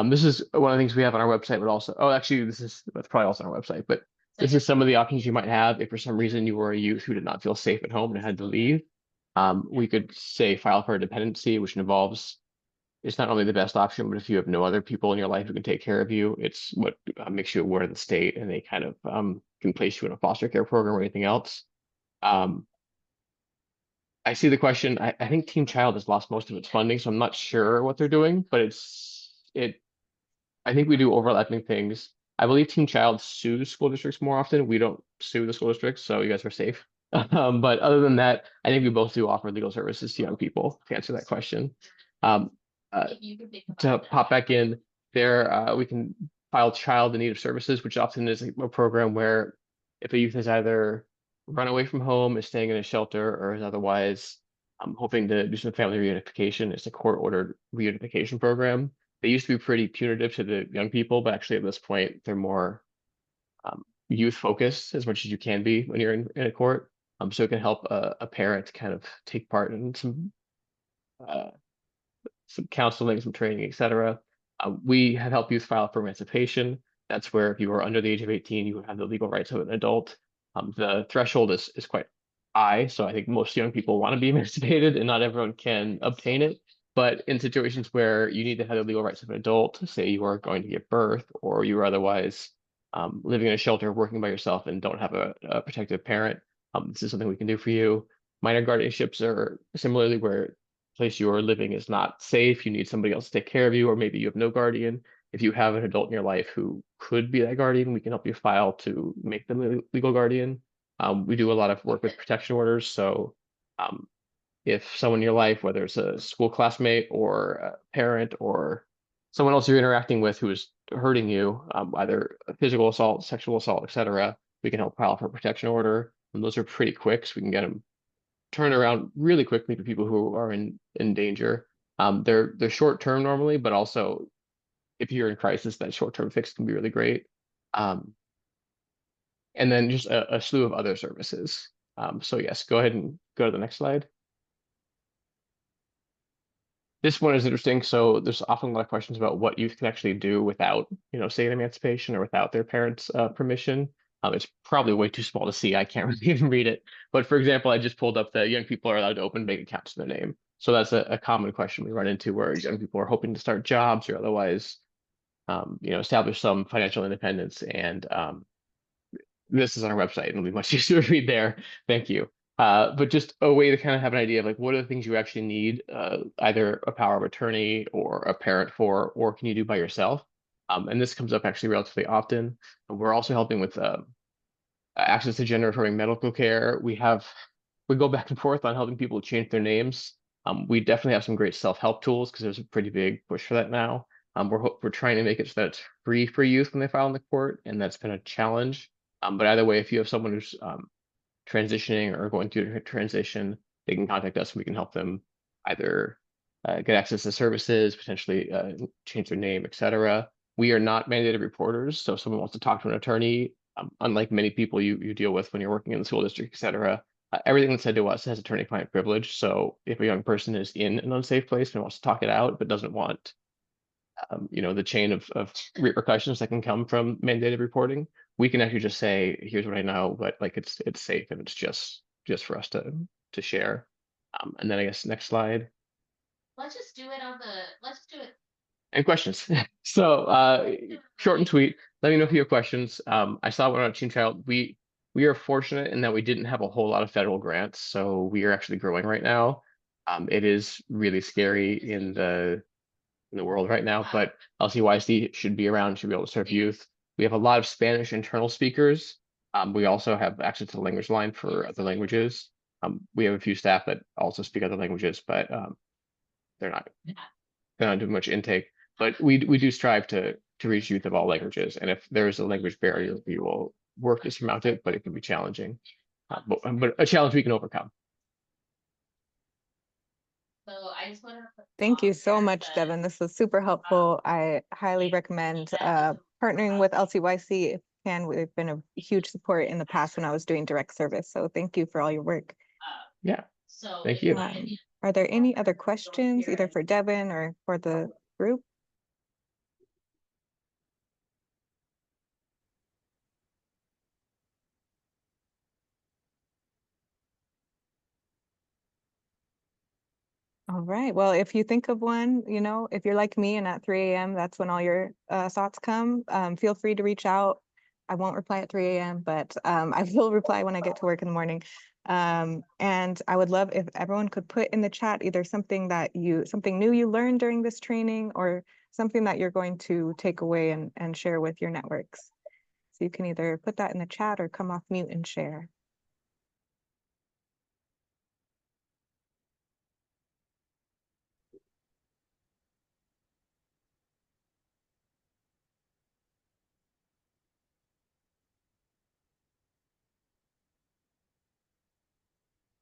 [SPEAKER 11] This is one of the things we have on our website, but also, actually, that's probably also on our website, but this is some of the options you might have if for some reason you were a youth who did not feel safe at home and had to leave. We could say file for a dependency, which involves, it's not only the best option, but if you have no other people in your life who can take care of you, it's what makes you aware of the state, and they kind of can place you in a foster care program or anything else. I see the question. I think Team Child has lost most of its funding, so I'm not sure what they're doing, but I think we do overlapping things. I believe Team Child sues school districts more often. We don't sue the school districts, so you guys are safe. But other than that, I think we both do offer legal services to young people, to answer that question. To pop back in there, we can file child in need of services, which often is a program where if a youth has either run away from home, is staying in a shelter, or is otherwise hoping to do some family reunification, it's a court-ordered reunification program. They used to be pretty punitive to the young people, but actually at this point, they're more youth focused as much as you can be when you're in a court. So it can help a parent kind of take part in some counseling, some training, etc. We have helped youth file for emancipation. That's where if you are under the age of 18, you have the legal rights of an adult. The threshold is quite high, so I think most young people want to be emancipated, and not everyone can obtain it. But in situations where you need to have the legal rights of an adult, say you are going to give birth, or you are otherwise living in a shelter, working by yourself, and don't have a protective parent, this is something we can do for you. Minor guardianships are similarly where the place you are living is not safe, you need somebody else to take care of you, or maybe you have no guardian. If you have an adult in your life who could be that guardian, we can help you file to make them legal guardian. We do a lot of work with protection orders, so if someone in your life, whether it's a school classmate or a parent or someone else you're interacting with who is hurting you, either physical assault, sexual assault, etc., we can help file for a protection order. And those are pretty quick, so we can get them turned around really quickly for people who are in danger. They're short term normally, but also if you're in crisis, that short term fix can be really great. And then just a slew of other services. So yes, go ahead and go to the next slide. This one is interesting. So there's often a lot of questions about what youth can actually do without, state emancipation or without their parents' permission. It's probably way too small to see. I can't really even read it. But for example, I just pulled up that young people are allowed to open bank accounts in their name. So that's a common question we run into where young people are hoping to start jobs or otherwise, establish some financial independence. And this is our website, and it'll be much easier to read there. Thank you. But just a way to kind of have an idea of like, what are the things you actually need, either a power of attorney or a parent for, or can you do by yourself? And this comes up actually relatively often. We're also helping with access to gender affirming medical care. We go back and forth on helping people change their names. We definitely have some great self-help tools because there's a pretty big push for that now. We're trying to make it so that it's free for youth when they file in the court, and that's been a challenge. But either way, if you have someone who's transitioning or going through a transition, they can contact us and we can help them either get access to services, potentially change their name, etc. We are not mandated reporters, so if someone wants to talk to an attorney, unlike many people you deal with when you're working in the school district, etc., everything that's said to us has attorney-client privilege. So if a young person is in an unsafe place and wants to talk it out, but doesn't want the chain of repercussions that can come from mandated reporting, we can actually just say, here's what I know, but like it's safe and it's just for us to share. And then I guess next slide. Let's do it. And questions. So short and sweet. Let me know if you have questions. I saw one on Teen Child. We are fortunate in that we didn't have a whole lot of federal grants, so we are actually growing right now. It is really scary in the world right now, but LCYC should be around, should be able to serve youth. We have a lot of Spanish internal speakers. We also have access to the language line for other languages. We have a few staff that also speak other languages, but they're not doing much intake. But we do strive to reach youth of all languages, and if there is a language barrier, we will work to surmount it, but it can be challenging. But a challenge we can overcome.
[SPEAKER 2] Thank you so much, Devin. This was super helpful. I highly recommend partnering with LCYC if you can. We've been a huge support in the past when I was doing direct service. So thank you for all your work.
[SPEAKER 11] Yeah, thank you.
[SPEAKER 2] Are there any other questions, either for Devin or for the group? All right. Well, if you think of one, if you're like me and at 3 a.m., that's when all your thoughts come, feel free to reach out. I won't reply at 3 a.m., but I will reply when I get to work in the morning. And I would love if everyone could put in the chat either something new you learned during this training or something that you're going to take away and share with your networks. So you can either put that in the chat or come off mute and share.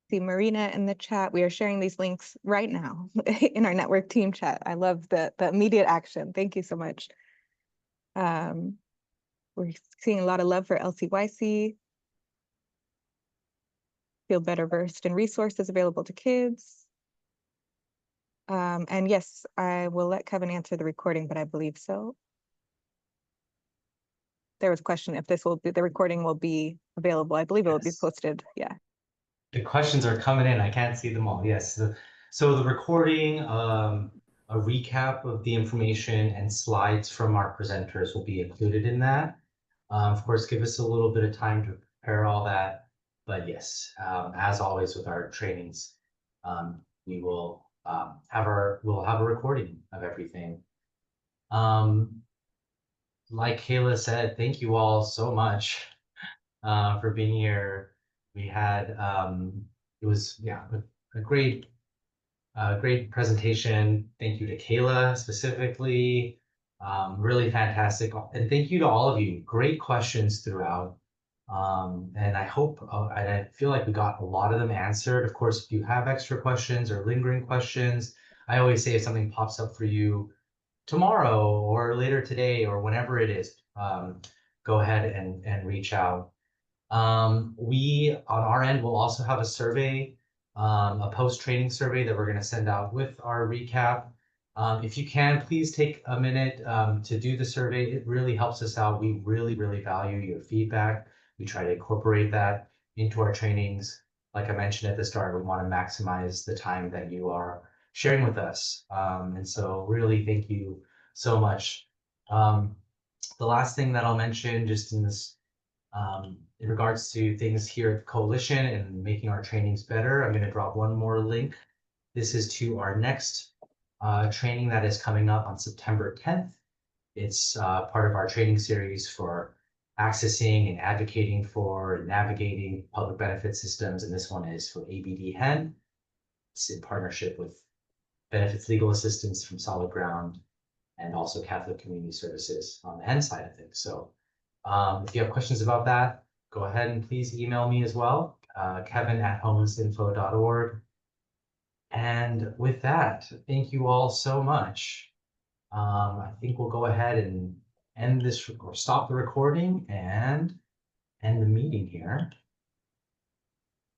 [SPEAKER 2] See Marina in the chat. We are sharing these links right now in our network team chat. I love the immediate action. Thank you so much. We're seeing a lot of love for LCYC. Feel better versed in resources available to kids. And yes, I will let Kevin answer the recording, but I believe so. There was a question if the recording will be available. I believe it will be posted. Yeah.
[SPEAKER 1] The questions are coming in. I can't see them all. Yes. So the recording, a recap of the information and slides from our presenters will be included in that. Of course, give us a little bit of time to prepare all that. But yes, as always with our trainings, we will have a recording of everything. Like Kayla said, thank you all so much for being here. We had it was a great presentation. Thank you to Kayla specifically. Really fantastic, and thank you to all of you. Great questions throughout, and I hope and I feel like we got a lot of them answered. Of course, if you have extra questions or lingering questions, I always say if something pops up for you tomorrow or later today or whenever it is, go ahead and reach out. We, on our end, will also have a survey, a post-training survey that we're going to send out with our recap. If you can, please take a minute to do the survey. It really helps us out. We really, really value your feedback. We try to incorporate that into our trainings. Like I mentioned at the start, we want to maximize the time that you are sharing with us. And so really thank you so much. The last thing that I'll mention just in this In regards to things here at the Coalition and making our trainings better, I'm going to drop one more link. This is to our next training that is coming up on September 10th. It's part of our training series for accessing and advocating for and navigating public benefit systems. And this one is for ABD-HEN. It's in partnership with Benefits Legal Assistance from Solid Ground and also Catholic Community Services on the HEN side of things. So if you have questions about that, go ahead and please email me as well, kevin@homelessinfo.org. And with that, thank you all so much. I think we'll go ahead and end this or stop the recording and end the meeting here.